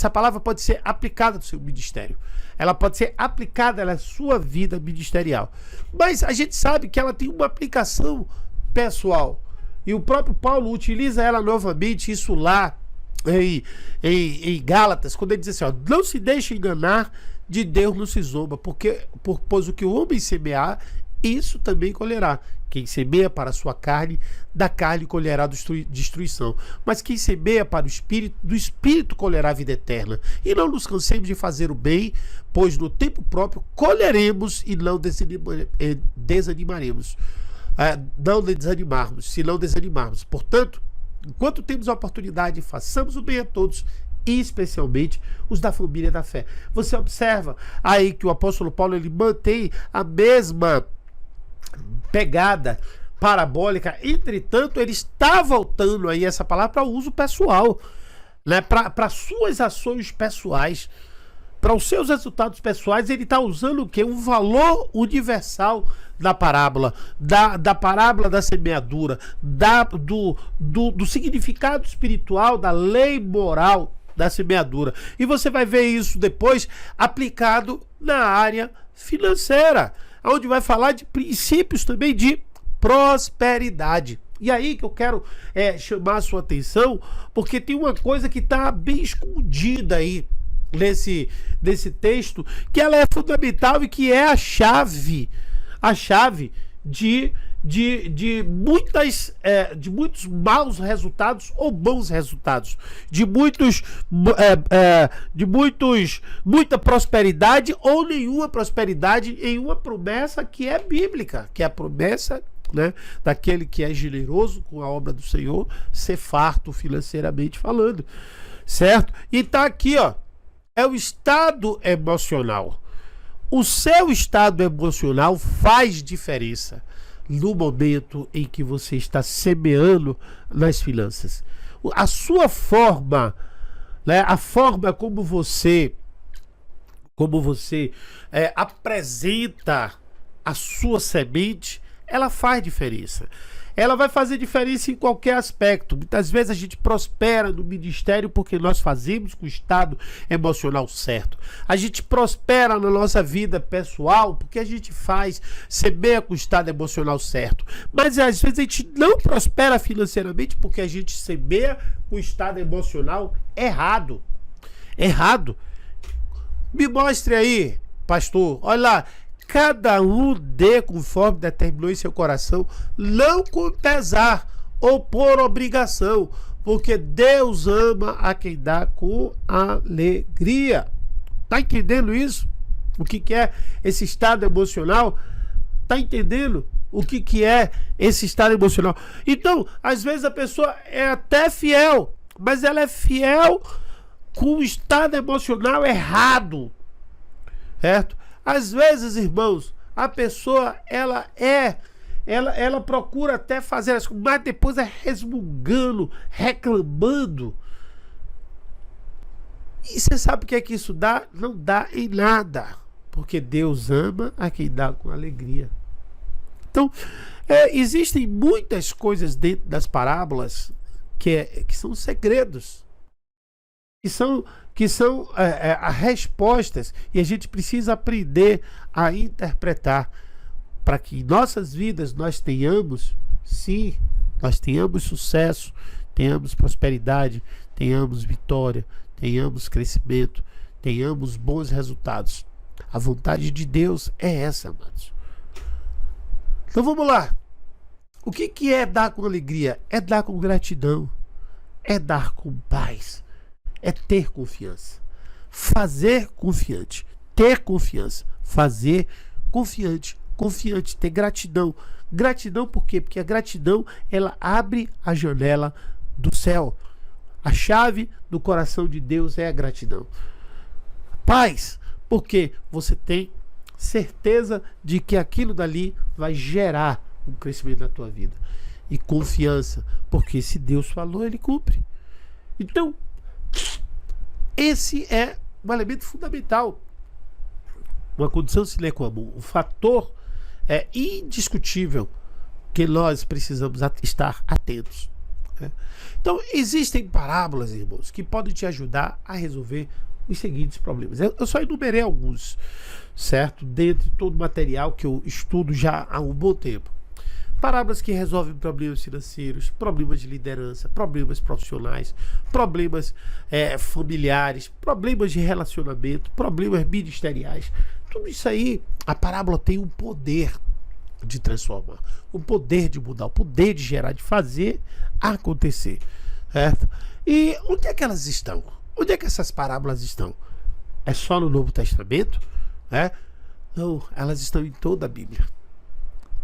palavra pode ser aplicada no seu ministério. Ela pode ser aplicada na sua vida ministerial. Mas a gente sabe que ela tem uma aplicação pessoal. E o próprio Paulo utiliza ela novamente, isso lá em Gálatas, quando ele diz assim, ó, não se deixe enganar, de Deus não se zomba, pois o que o homem semear, isso também colherá. Quem semeia para a sua carne, da carne colherá destruição. Mas quem semeia para o Espírito, do Espírito colherá a vida eterna. E não nos cansemos de fazer o bem, pois no tempo próprio colheremos e não desanimaremos. Se não desanimarmos. Portanto, enquanto temos a oportunidade, façamos o bem a todos, e especialmente os da família da fé. Você observa aí que o apóstolo Paulo ele mantém a mesma pegada parabólica, entretanto ele está voltando aí essa palavra para o uso pessoal, para suas ações pessoais, para os seus resultados pessoais. Ele está usando o que? Um valor universal da parábola, da parábola da semeadura, do significado espiritual, da lei moral da semeadura. E você vai ver isso depois aplicado na área financeira, onde vai falar de princípios também de prosperidade. E aí que eu quero chamar a sua atenção, porque tem uma coisa que está bem escondida aí nesse texto, que ela é fundamental e que é a chave de muitos maus resultados ou bons resultados, muita prosperidade ou nenhuma prosperidade em uma promessa que é bíblica, que é a promessa, daquele que é generoso com a obra do Senhor ser farto financeiramente falando, certo? E tá aqui, ó, é o estado emocional. O seu estado emocional faz diferença no momento em que você está semeando nas finanças. A sua forma, a forma como você apresenta a sua semente, ela faz diferença. Ela vai fazer diferença em qualquer aspecto. Muitas vezes a gente prospera no ministério porque nós fazemos com o estado emocional certo. A gente prospera na nossa vida pessoal porque a gente semeia com o estado emocional certo. Mas às vezes a gente não prospera financeiramente porque a gente semeia com o estado emocional errado. Errado. Me mostre aí, pastor. Olha lá. Cada um dê conforme determinou em seu coração, não com pesar ou por obrigação, porque Deus ama a quem dá com alegria. Tá entendendo isso? O que é esse estado emocional? Tá entendendo o que é esse estado emocional? Então, às vezes a pessoa é até fiel, mas ela é fiel com o estado emocional errado, certo? Às vezes, irmãos, a pessoa, ela procura até fazer as coisas, mas depois é resmungando, reclamando. E você sabe o que é que isso dá? Não dá em nada, porque Deus ama a quem dá com alegria. Então, existem muitas coisas dentro das parábolas que são segredos, que são respostas, e a gente precisa aprender a interpretar para que em nossas vidas nós tenhamos, sim, nós tenhamos sucesso, tenhamos prosperidade, tenhamos vitória, tenhamos crescimento, tenhamos bons resultados. A vontade de Deus é essa, amados. Então vamos lá. O que é dar com alegria? É dar com gratidão, é dar com paz, é ter confiança, fazer confiante, ter confiança, fazer confiante, ter gratidão. Gratidão por quê? Porque a gratidão, ela abre a janela do céu. A chave do coração de Deus é a gratidão. Paz, porque você tem certeza de que aquilo dali vai gerar um crescimento na tua vida. E confiança, porque se Deus falou, Ele cumpre. Então, esse é um elemento fundamental, uma condição sine qua non, um fator indiscutível que nós precisamos estar atentos. Então, existem parábolas, irmãos, que podem te ajudar a resolver os seguintes problemas. Eu só enumerei alguns, certo? Dentro de todo o material que eu estudo já há um bom tempo. Parábolas que resolvem problemas financeiros, problemas de liderança, problemas profissionais, problemas familiares, problemas de relacionamento, problemas ministeriais. Tudo isso aí, a parábola tem um poder de transformar, o poder de mudar, o poder de gerar, de fazer acontecer, certo? E onde é que elas estão? Onde é que essas parábolas estão? É só no Novo Testamento? Não, elas estão em toda a Bíblia.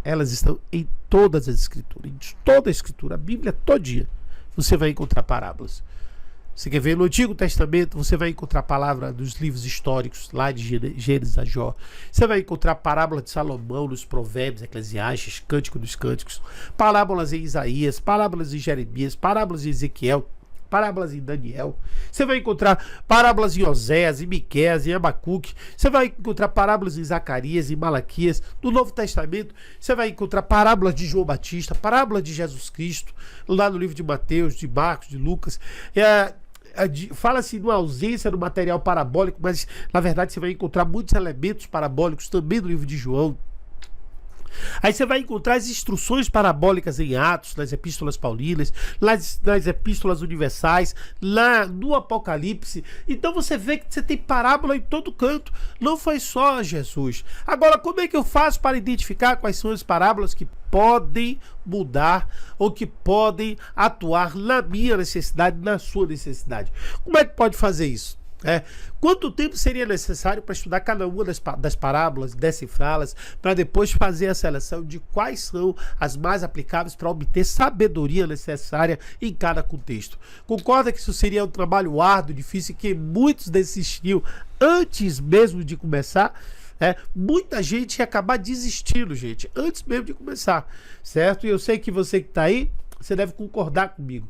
Elas estão em todas as escrituras, em toda a escritura, a Bíblia todinha, você vai encontrar parábolas. Você quer ver no Antigo Testamento, você vai encontrar a palavra dos livros históricos, lá de Gênesis a Jó. Você vai encontrar parábola de Salomão nos Provérbios, Eclesiastes, Cântico dos Cânticos, parábolas em Isaías, parábolas em Jeremias, parábolas em Ezequiel, parábolas em Daniel. Você vai encontrar parábolas em Oséias, em Miqueias, em Abacuque. Você vai encontrar parábolas em Zacarias, em Malaquias. No Novo Testamento, você vai encontrar parábolas de João Batista, parábolas de Jesus Cristo, lá no livro de Mateus, de Marcos, de Lucas. Fala-se de uma ausência do material parabólico, mas na verdade você vai encontrar muitos elementos parabólicos também no livro de João. Aí você vai encontrar as instruções parabólicas em Atos, nas epístolas paulinas, nas epístolas universais, lá no Apocalipse. Então você vê que você tem parábola em todo canto. Não foi só Jesus. Agora, como é que eu faço para identificar quais são as parábolas que podem mudar ou que podem atuar na minha necessidade, na sua necessidade? Como é que pode fazer isso? Quanto tempo seria necessário para estudar cada uma das parábolas, decifrá-las, para depois fazer a seleção de quais são as mais aplicáveis para obter sabedoria necessária em cada contexto? Concorda que isso seria um trabalho árduo, difícil, que muitos desistiriam antes mesmo de começar? Muita gente ia acabar desistindo, gente, antes mesmo de começar, certo? E eu sei que você que está aí, você deve concordar comigo.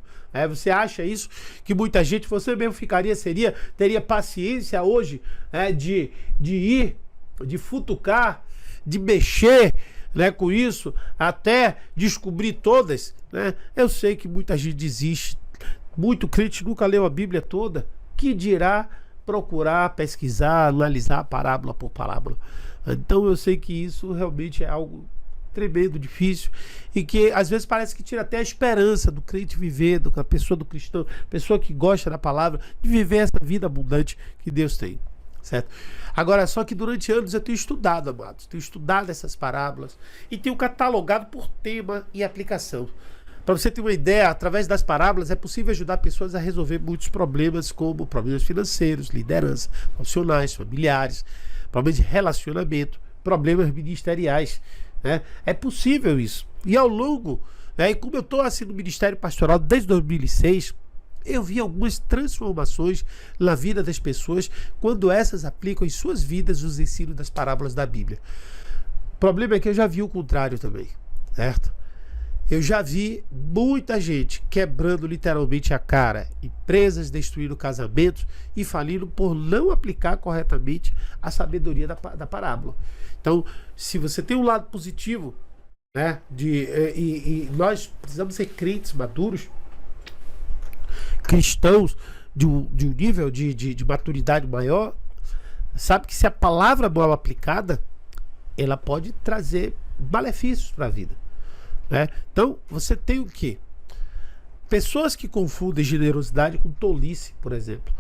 Você acha isso? Que muita gente, você mesmo teria paciência hoje de ir, de futucar de mexer, né, com isso, até descobrir todas, né? Eu sei que muita gente desiste, muito crente nunca leu a Bíblia toda, que dirá procurar, pesquisar, analisar parábola por parábola. Então eu sei que isso realmente é algo tremendo, difícil, e que às vezes parece que tira até a esperança do crente viver, da pessoa, do cristão, pessoa que gosta da palavra, de viver essa vida abundante que Deus tem, certo? Agora, só que durante anos eu tenho estudado, amados, tenho estudado essas parábolas e tenho catalogado por tema e aplicação. Para você ter uma ideia, através das parábolas é possível ajudar pessoas a resolver muitos problemas, como problemas financeiros, liderança, profissionais, familiares, problemas de relacionamento, problemas ministeriais, né? É possível isso. E ao longo, né, e como eu estou assim no Ministério Pastoral desde 2006, eu vi algumas transformações na vida das pessoas quando essas aplicam em suas vidas os ensinos das parábolas da Bíblia. O problema é que eu já vi o contrário também, certo? Eu já vi muita gente quebrando literalmente a cara, empresas destruindo casamentos e falindo por não aplicar corretamente a sabedoria da parábola. Então, se você tem um lado positivo, né, e nós precisamos ser crentes maduros, cristãos de um nível de maturidade maior, sabe que se a palavra mal aplicada, ela pode trazer malefícios para a vida. Né? Então, você tem o quê? Pessoas que confundem generosidade com tolice, por exemplo.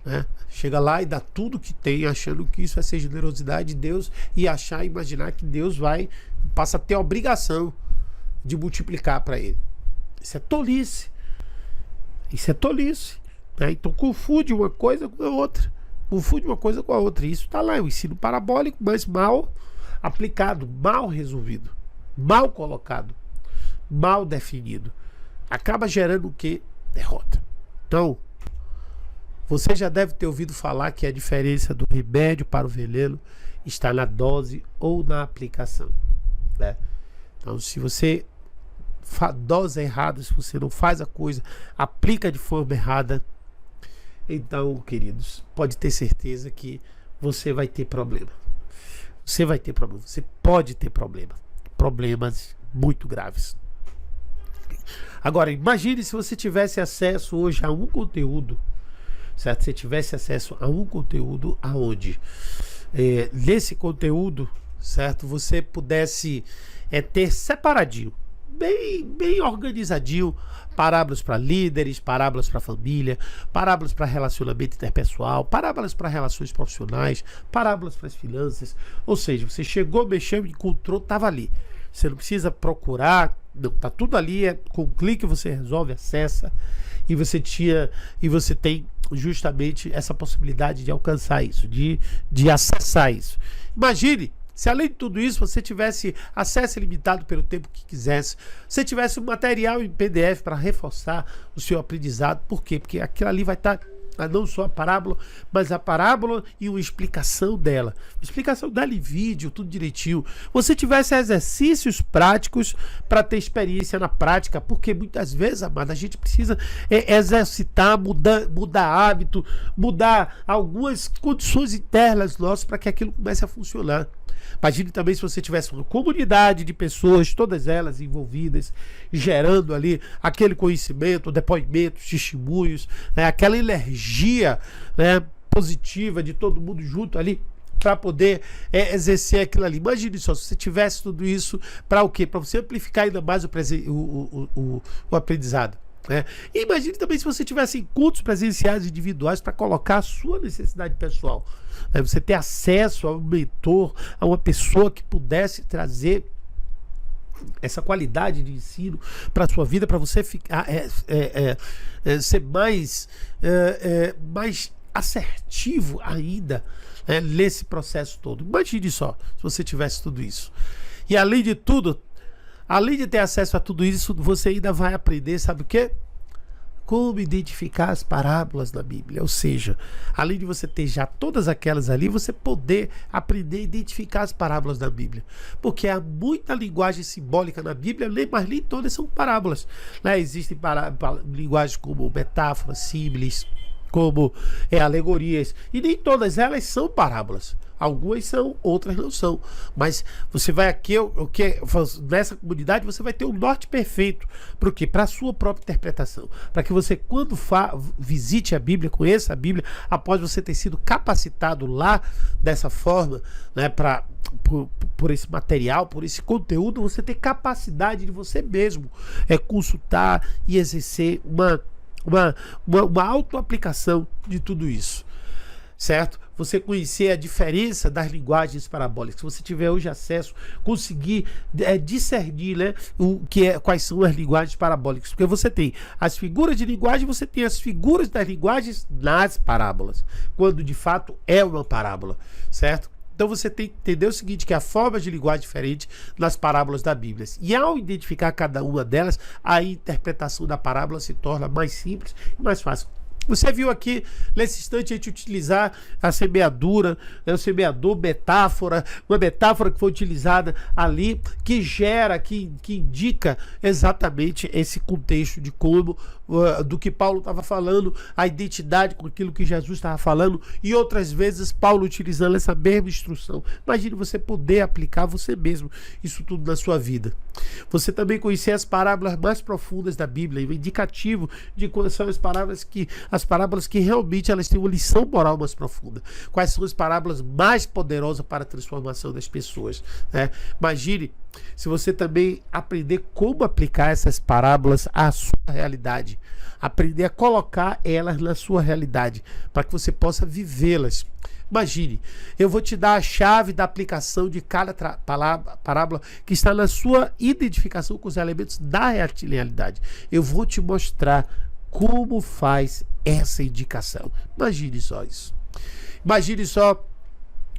Né? Chega lá e dá tudo que tem, achando que isso vai ser generosidade de Deus, e imaginar que Deus passa a ter a obrigação de multiplicar para ele. Isso é tolice. Isso é tolice. Né? Então, confunde uma coisa com a outra. Confunde uma coisa com a outra. E isso está lá, o ensino parabólico, mas mal aplicado, mal resolvido, mal colocado, mal definido, acaba gerando o quê? Derrota. Então, você já deve ter ouvido falar que a diferença do remédio para o veneno está na dose ou na aplicação, né? Então, se você dose errada, se você não faz a coisa, aplica de forma errada, então, queridos, pode ter certeza que você vai ter problema. Você vai ter problema. Você pode ter problema. Problemas muito graves. Agora, imagine se você tivesse acesso hoje a um conteúdo, certo? Se tivesse acesso a um conteúdo aonde nesse conteúdo, certo? Você pudesse ter separadinho, bem organizadinho, parábolas para líderes, parábolas para família, parábolas para relacionamento interpessoal, parábolas para relações profissionais, parábolas para as finanças. Ou seja, você chegou, mexeu, encontrou, estava ali. Você não precisa procurar, não, tá tudo ali, com um clique você resolve, acessa, e você tem justamente essa possibilidade de alcançar isso, de acessar isso. Imagine se além de tudo isso você tivesse acesso ilimitado pelo tempo que quisesse, você tivesse um material em PDF para reforçar o seu aprendizado. Por quê? Porque aquilo ali vai estar não só a parábola, mas a parábola e uma explicação dela. Explicação dela em vídeo, tudo direitinho. Você tivesse exercícios práticos para ter experiência na prática, porque muitas vezes, amada, a gente precisa exercitar, mudar hábito, mudar algumas condições internas nossas para que aquilo comece a funcionar. Imagine também se você tivesse uma comunidade de pessoas, todas elas envolvidas, gerando ali aquele conhecimento, depoimentos, testemunhos, né, aquela energia, né, positiva de todo mundo junto ali para poder exercer aquilo ali. Imagine só, se você tivesse tudo isso, para o quê? Para você amplificar ainda mais o aprendizado. E imagine também se você tivesse encontros presenciais individuais para colocar a sua necessidade pessoal. Você ter acesso a um mentor, a uma pessoa que pudesse trazer essa qualidade de ensino para a sua vida, para você ficar, ser mais assertivo ainda, nesse processo todo. Imagine só se você tivesse tudo isso. E além de tudo, além de ter acesso a tudo isso, você ainda vai aprender, sabe o quê? Como identificar as parábolas da Bíblia. Ou seja, além de você ter já todas aquelas ali, você poder aprender a identificar as parábolas da Bíblia. Porque há muita linguagem simbólica na Bíblia, mas nem todas são parábolas. Existem linguagens como metáforas, símiles, como alegorias, e nem todas elas são parábolas. Algumas são, outras não são. Mas você vai aqui, nessa comunidade, você vai ter um norte perfeito. Para o quê? Para a sua própria interpretação. Para que você, quando visite a Bíblia, conheça a Bíblia, após você ter sido capacitado lá dessa forma, né, por esse material, por esse conteúdo, você ter capacidade de você mesmo consultar e exercer uma autoaplicação de tudo isso, certo? Você conhecer a diferença das linguagens parabólicas. Se você tiver hoje acesso, conseguir discernir, né, quais são as linguagens parabólicas. Porque você tem as figuras de linguagem, você tem as figuras das linguagens nas parábolas, quando de fato é uma parábola, certo? Então você tem que entender o seguinte, que há formas de linguagem diferentes nas parábolas da Bíblia. E ao identificar cada uma delas, a interpretação da parábola se torna mais simples e mais fácil. Você viu aqui, nesse instante, a gente utilizar a semeadura, o semeador, metáfora, uma metáfora que foi utilizada ali, que gera, que indica exatamente esse contexto de como, do que Paulo estava falando, a identidade com aquilo que Jesus estava falando, e outras vezes Paulo utilizando essa mesma instrução. Imagine você poder aplicar você mesmo isso tudo na sua vida. Você também conhecer as parábolas mais profundas da Bíblia, o indicativo de quais são as parábolas que realmente elas têm uma lição moral mais profunda. Quais são as parábolas mais poderosas para a transformação das pessoas, né? Imagine se você também aprender como aplicar essas parábolas à sua realidade, aprender a colocar elas na sua realidade, para que você possa vivê-las. Imagine, eu vou te dar a chave da aplicação de cada parábola que está na sua identificação com os elementos da realidade. Eu vou te mostrar como faz essa indicação. Imagine só isso. Imagine só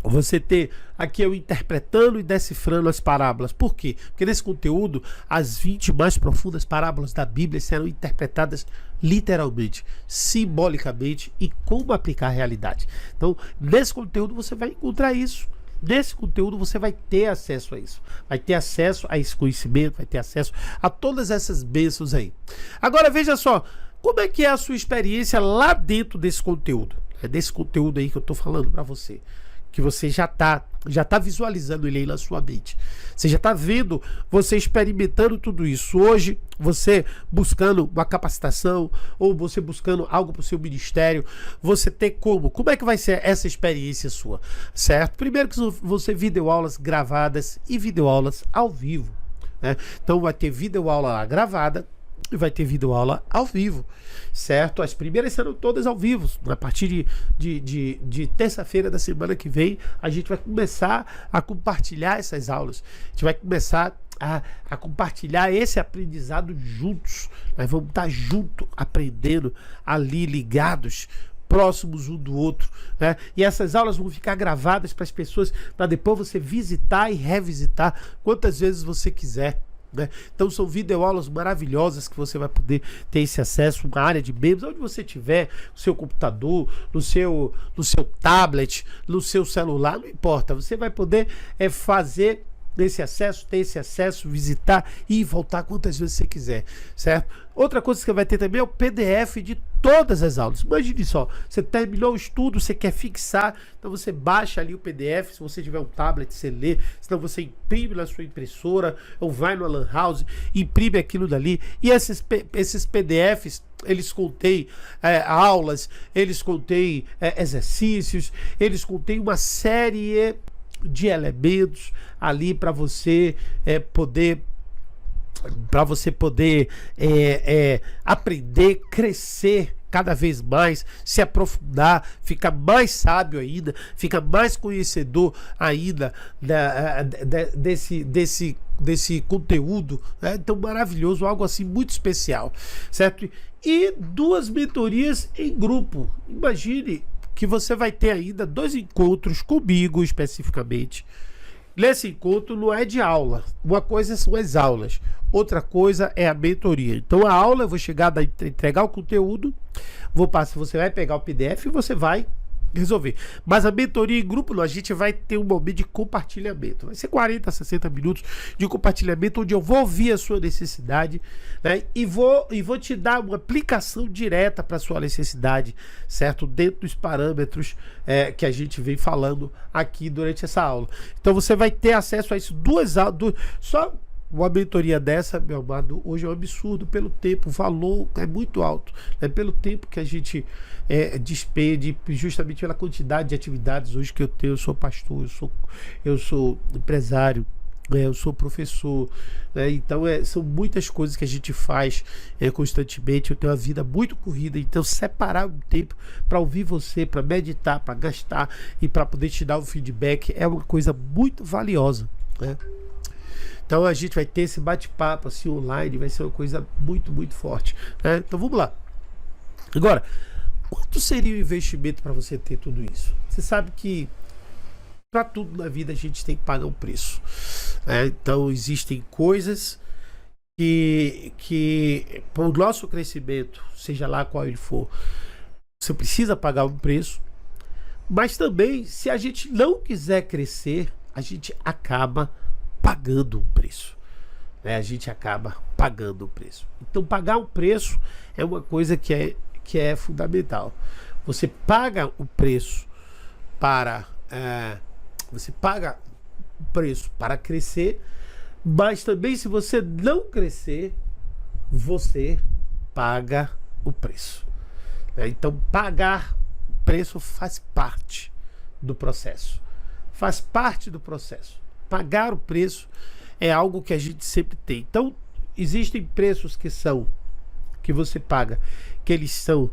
você ter aqui eu interpretando e decifrando as parábolas. Por quê? Porque nesse conteúdo, as 20 mais profundas parábolas da Bíblia serão interpretadas literalmente, simbolicamente e como aplicar a realidade. Então, nesse conteúdo você vai encontrar isso. Nesse conteúdo você vai ter acesso a isso. Vai ter acesso a esse conhecimento, vai ter acesso a todas essas bênçãos aí. Agora veja só, como é que é a sua experiência lá dentro desse conteúdo? É desse conteúdo aí que eu estou falando para você, que você já tá visualizando ele aí na sua mente. Você já está vendo, você experimentando tudo isso. Hoje, você buscando uma capacitação, ou você buscando algo para o seu ministério, você tem como é que vai ser essa experiência sua, certo? Primeiro que você videoaulas gravadas e videoaulas ao vivo, né? Então vai ter videoaula lá gravada e vai ter videoaula ao vivo, certo? As primeiras serão todas ao vivo. A partir de terça-feira da semana que vem, a gente vai começar a compartilhar essas aulas. A gente vai começar a compartilhar esse aprendizado juntos. Nós vamos estar juntos, aprendendo ali, ligados, próximos um do outro, né? E essas aulas vão ficar gravadas para as pessoas, para depois você visitar e revisitar quantas vezes você quiser, né? Então são videoaulas maravilhosas que você vai poder ter esse acesso, uma área de membros, onde você tiver, no seu computador, no seu tablet, no seu celular, não importa, você vai poder fazer esse acesso, ter esse acesso, visitar e voltar quantas vezes você quiser, certo? Outra coisa que você vai ter também é o PDF de todas as aulas. Imagine só, você terminou o estudo, você quer fixar, então você baixa ali o PDF, se você tiver um tablet, você lê, senão você imprime na sua impressora, ou vai no Lan House, imprime aquilo dali, e esses PDFs, eles contêm aulas, eles contêm exercícios, eles contêm uma série de elementos ali para você poder aprender, crescer cada vez mais, se aprofundar, ficar mais sábio ainda, ficar mais conhecedor ainda desse conteúdo, né? Então maravilhoso, algo assim muito especial, certo? E 2 mentorias em grupo. Imagine que você vai ter ainda 2 encontros comigo especificamente. Nesse encontro não é de aula. Uma coisa são as aulas, outra coisa é a mentoria. Então a aula eu vou chegar a entregar o conteúdo, você vai pegar o PDF e você vai resolver. Mas a mentoria em grupo, a gente vai ter um momento de compartilhamento. Vai ser 40, 60 minutos de compartilhamento, onde eu vou ouvir a sua necessidade, né? E vou te dar uma aplicação direta para a sua necessidade, certo? Dentro dos parâmetros que a gente vem falando aqui durante essa aula. Então você vai ter acesso a isso duas aulas. Só uma mentoria dessa, meu amado, hoje é um absurdo pelo tempo, o valor é muito alto, né? Pelo tempo que a gente despende, justamente pela quantidade de atividades hoje que eu tenho. Eu sou pastor, eu sou empresário, eu sou professor, né? Então são muitas coisas que a gente faz constantemente. Eu tenho uma vida muito corrida, então separar um tempo para ouvir você, para meditar, para gastar e para poder te dar um feedback é uma coisa muito valiosa, né? Então a gente vai ter esse bate-papo assim online, vai ser uma coisa muito, muito forte, né? Então vamos lá. Agora, quanto seria o investimento para você ter tudo isso? Você sabe que para tudo na vida a gente tem que pagar um preço, né? Então existem coisas que para o nosso crescimento, seja lá qual ele for, você precisa pagar um preço. Mas também, se a gente não quiser crescer, a gente acaba pagando um preço, né? A gente acaba pagando o preço. Então pagar um preço é uma coisa que é fundamental. Você paga o preço para crescer, mas também, se você não crescer, você paga o preço, né? Então pagar o preço faz parte do processo. Faz parte do processo. Pagar o preço é algo que a gente sempre tem. Então, existem preços que você paga, que eles são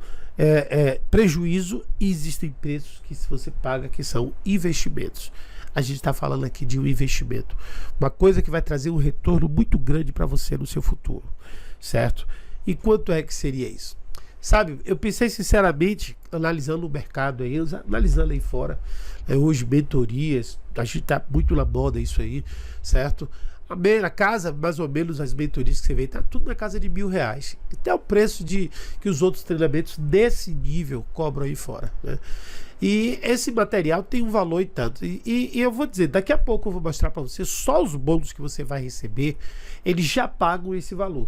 prejuízo, e existem preços que você paga que são investimentos. A gente está falando aqui de um investimento, uma coisa que vai trazer um retorno muito grande para você no seu futuro, certo? E quanto é que seria isso? Sabe, eu pensei sinceramente, analisando o mercado aí, analisando aí fora, hoje mentorias, a gente tá muito na moda isso aí, certo? A casa, mais ou menos, as mentorias que você vê, tá tudo na casa de R$1.000. Até o preço que os outros treinamentos desse nível cobram aí fora, né? E esse material tem um valor e tanto. E eu vou dizer, daqui a pouco eu vou mostrar para você, só os bônus que você vai receber, eles já pagam esse valor,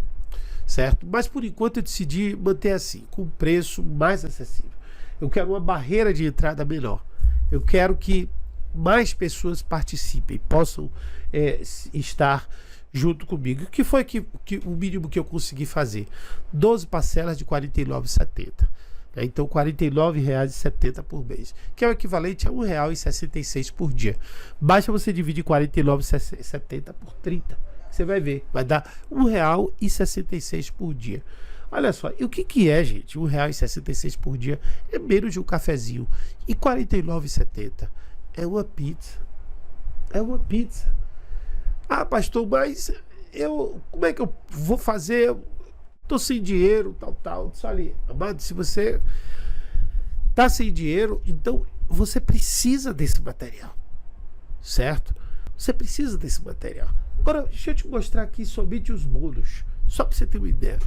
certo? Mas por enquanto eu decidi manter assim, com um preço mais acessível. Eu quero uma barreira de entrada menor. Eu quero que mais pessoas participem, possam estar junto comigo. O que foi o mínimo que eu consegui fazer? 12 parcelas de R$ 49,70. Então R$ 49,70 por mês, que é o equivalente a R$ 1,66 por dia. Basta você dividir R$ 49,70 por 30. Você vai ver, vai dar R$ 1,66 por dia. Olha só, e o que é, gente? R$ 1,66 por dia é menos de um cafezinho. E R$ 49,70 é uma pizza. É uma pizza. Ah, pastor, mas como é que eu vou fazer? Tô sem dinheiro, tal. Só ali, amado, se você tá sem dinheiro, então você precisa desse material, certo? Você precisa desse material. Agora, deixa eu te mostrar aqui somente os bônus, só para você ter uma ideia.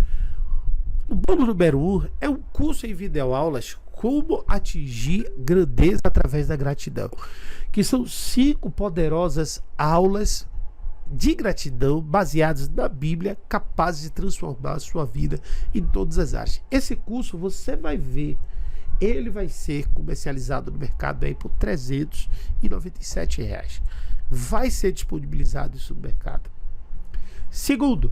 O bônus número 1 é um curso em videoaulas, como atingir grandeza através da gratidão, que são 5 poderosas aulas de gratidão baseadas na Bíblia, capazes de transformar a sua vida em todas as áreas. Esse curso você vai ver, ele vai ser comercializado no mercado aí por R$ 397. Vai ser disponibilizado isso no mercado. Segundo,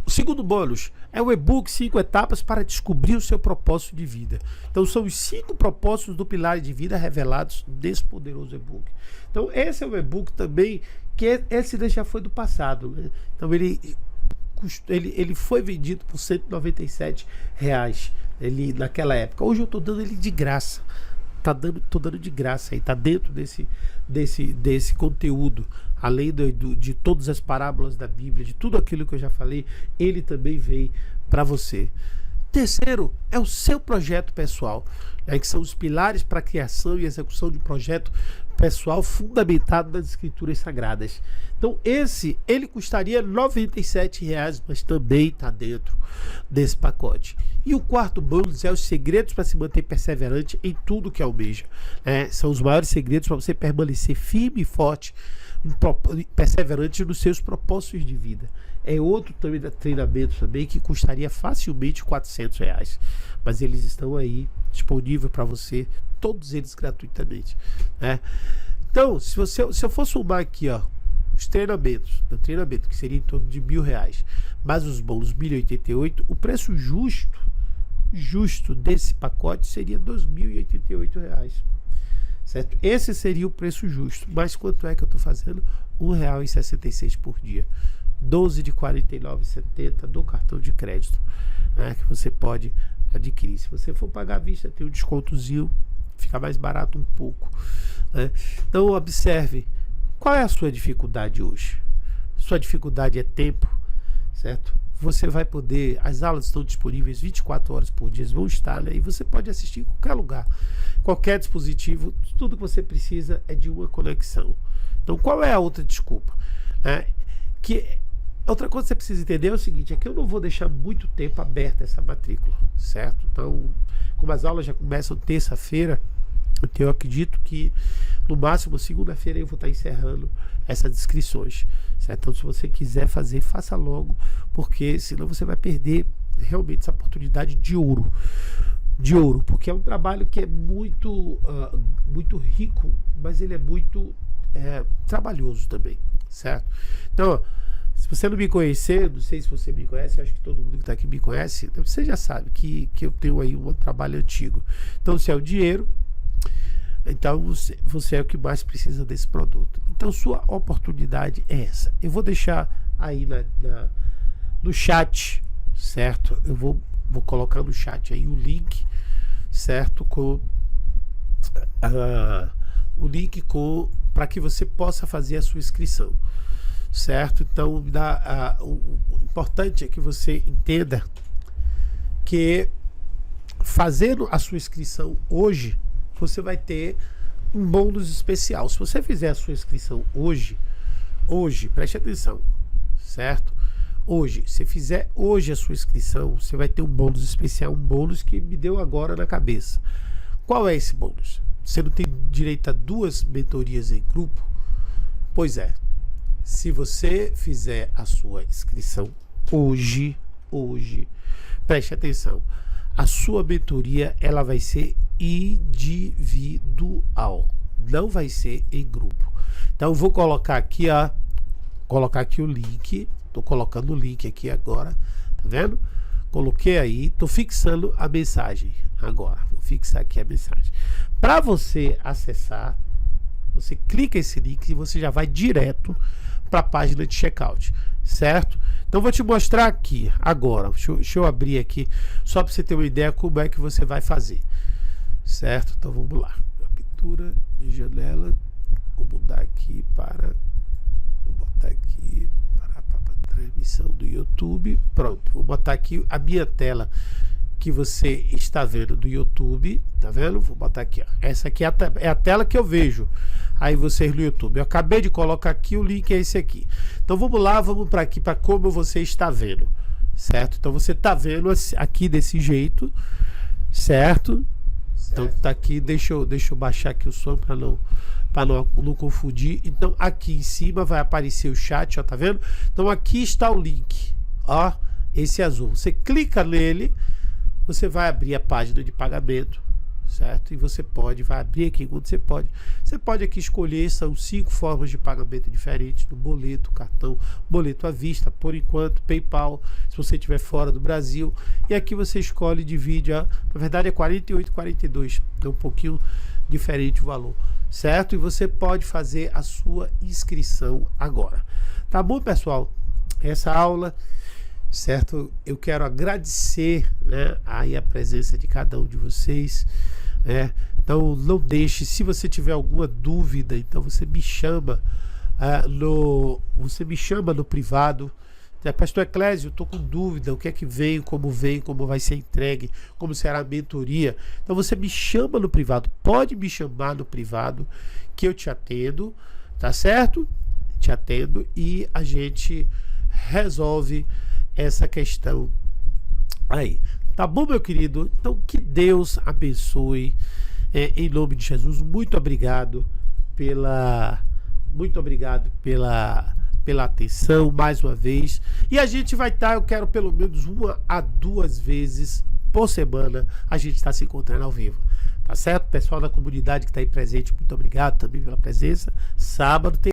o segundo bônus é o e-book 5 etapas para descobrir o seu propósito de vida. Então são os 5 propósitos do Pilar de Vida revelados nesse poderoso e-book. Então esse é um e-book também, que esse já foi do passado, né? Então ele foi vendido por R$ 197 naquela época. Hoje eu estou dando ele de graça. Tô dando de graça aí, tá dentro desse conteúdo, além de todas as parábolas da Bíblia, de tudo aquilo que eu já falei, ele também veio para você. Terceiro, é o seu projeto pessoal, né, que são os pilares para a criação e execução de um projeto pessoal fundamentado nas escrituras sagradas. Então ele custaria R$ 97,00, mas também está dentro desse pacote. E o quarto bônus é os segredos para se manter perseverante em tudo que almeja. São os maiores segredos para você permanecer firme e forte, perseverante nos seus propósitos de vida. É outro treinamento também que custaria facilmente R$ 400,00, mas eles estão aí disponíveis para você, todos eles gratuitamente, né? Então, se eu for somar aqui, ó, os treinamentos, o treinamento que seria em torno de R$ 1.000, mais os bônus 1.088, o preço justo desse pacote seria R$ 2.088, certo? Esse seria o preço justo. Mas quanto é que eu estou fazendo? R$ 1,66 por dia, 12 de R$ 49,70 do cartão de crédito, né, que você pode adquirir. Se você for pagar à vista, tem um descontozinho, fica mais barato um pouco, né? Então observe, qual é a sua dificuldade hoje? Sua dificuldade é tempo, certo? Você vai poder, as aulas estão disponíveis 24 horas por dia, vão estar, né? E você pode assistir em qualquer lugar, qualquer dispositivo. Tudo que você precisa é de uma conexão. Então qual é a outra desculpa? Outra coisa que você precisa entender é o seguinte, é que eu não vou deixar muito tempo aberta essa matrícula, certo? Então, como as aulas já começam terça-feira, eu acredito que no máximo segunda-feira eu vou estar encerrando essas inscrições, certo? Então, se você quiser fazer, faça logo, porque senão você vai perder realmente essa oportunidade de ouro, porque é um trabalho que é muito rico, mas ele é muito trabalhoso também, certo? Então, se você não me conhecer, não sei se você me conhece, acho que todo mundo que está aqui me conhece, você já sabe que eu tenho aí um trabalho antigo. Então, se é o dinheiro, então você é o que mais precisa desse produto. Então, sua oportunidade é essa. Eu vou deixar aí no chat, certo? Eu vou colocar no chat aí o link, certo? Com o link para que você possa fazer a sua inscrição, certo? Então o importante é que você entenda que fazendo a sua inscrição hoje, você vai ter um bônus especial. Se você fizer a sua inscrição hoje, preste atenção, certo? Se fizer hoje a sua inscrição, você vai ter um bônus especial, um bônus que me deu agora na cabeça. Qual é esse bônus? Você não tem direito a 2 mentorias em grupo? Pois é. Se você fizer a sua inscrição hoje, preste atenção, a sua mentoria ela vai ser individual, não vai ser em grupo. Então eu vou colocar aqui o link, estou colocando o link aqui agora, tá vendo? Coloquei aí, estou fixando a mensagem agora, vou fixar aqui a mensagem. Para você acessar, você clica esse link e você já vai direto para a página de checkout, certo? Então vou te mostrar aqui agora, deixa eu abrir aqui só para você ter uma ideia como é que você vai fazer, certo? Então vamos lá, captura de janela, vou botar aqui para transmissão do YouTube, pronto, vou botar aqui a minha tela que você está vendo do YouTube, tá vendo? Vou botar aqui, ó. Essa aqui é a tela que eu vejo aí vocês no YouTube. Eu acabei de colocar aqui, o link é esse aqui. Então vamos lá, vamos para aqui para como você está vendo, certo? Então você está vendo aqui desse jeito, certo? Então tá aqui, deixa eu baixar aqui o som para não confundir. Então aqui em cima vai aparecer o chat, ó, tá vendo? Então aqui está o link, ó, esse azul. Você clica nele, você vai abrir a página de pagamento, certo? E você vai abrir aqui quando você pode aqui escolher, são 5 formas de pagamento diferentes, no boleto, cartão, boleto à vista, por enquanto, PayPal, se você estiver fora do Brasil, e aqui você escolhe, divide, na verdade é 48,42, é um pouquinho diferente o valor, certo? E você pode fazer a sua inscrição agora, tá bom, pessoal? Essa aula, certo? Eu quero agradecer, né, aí a presença de cada um de vocês, né? Então não deixe, se você tiver alguma dúvida, então você me chama no privado, Pastor Eclésio, eu estou com dúvida, o que é que vem, como vai ser entregue, como será a mentoria. Então você me chama no privado, pode me chamar no privado, que eu te atendo, tá certo? Te atendo e a gente resolve essa questão aí. Tá bom, meu querido? Então que Deus abençoe, em nome de Jesus. Muito obrigado pela atenção mais uma vez. E a gente vai estar, eu quero pelo menos 1 a 2 vezes por semana a gente está se encontrando ao vivo. Tá certo? Pessoal da comunidade que está aí presente, muito obrigado também pela presença. Sábado tem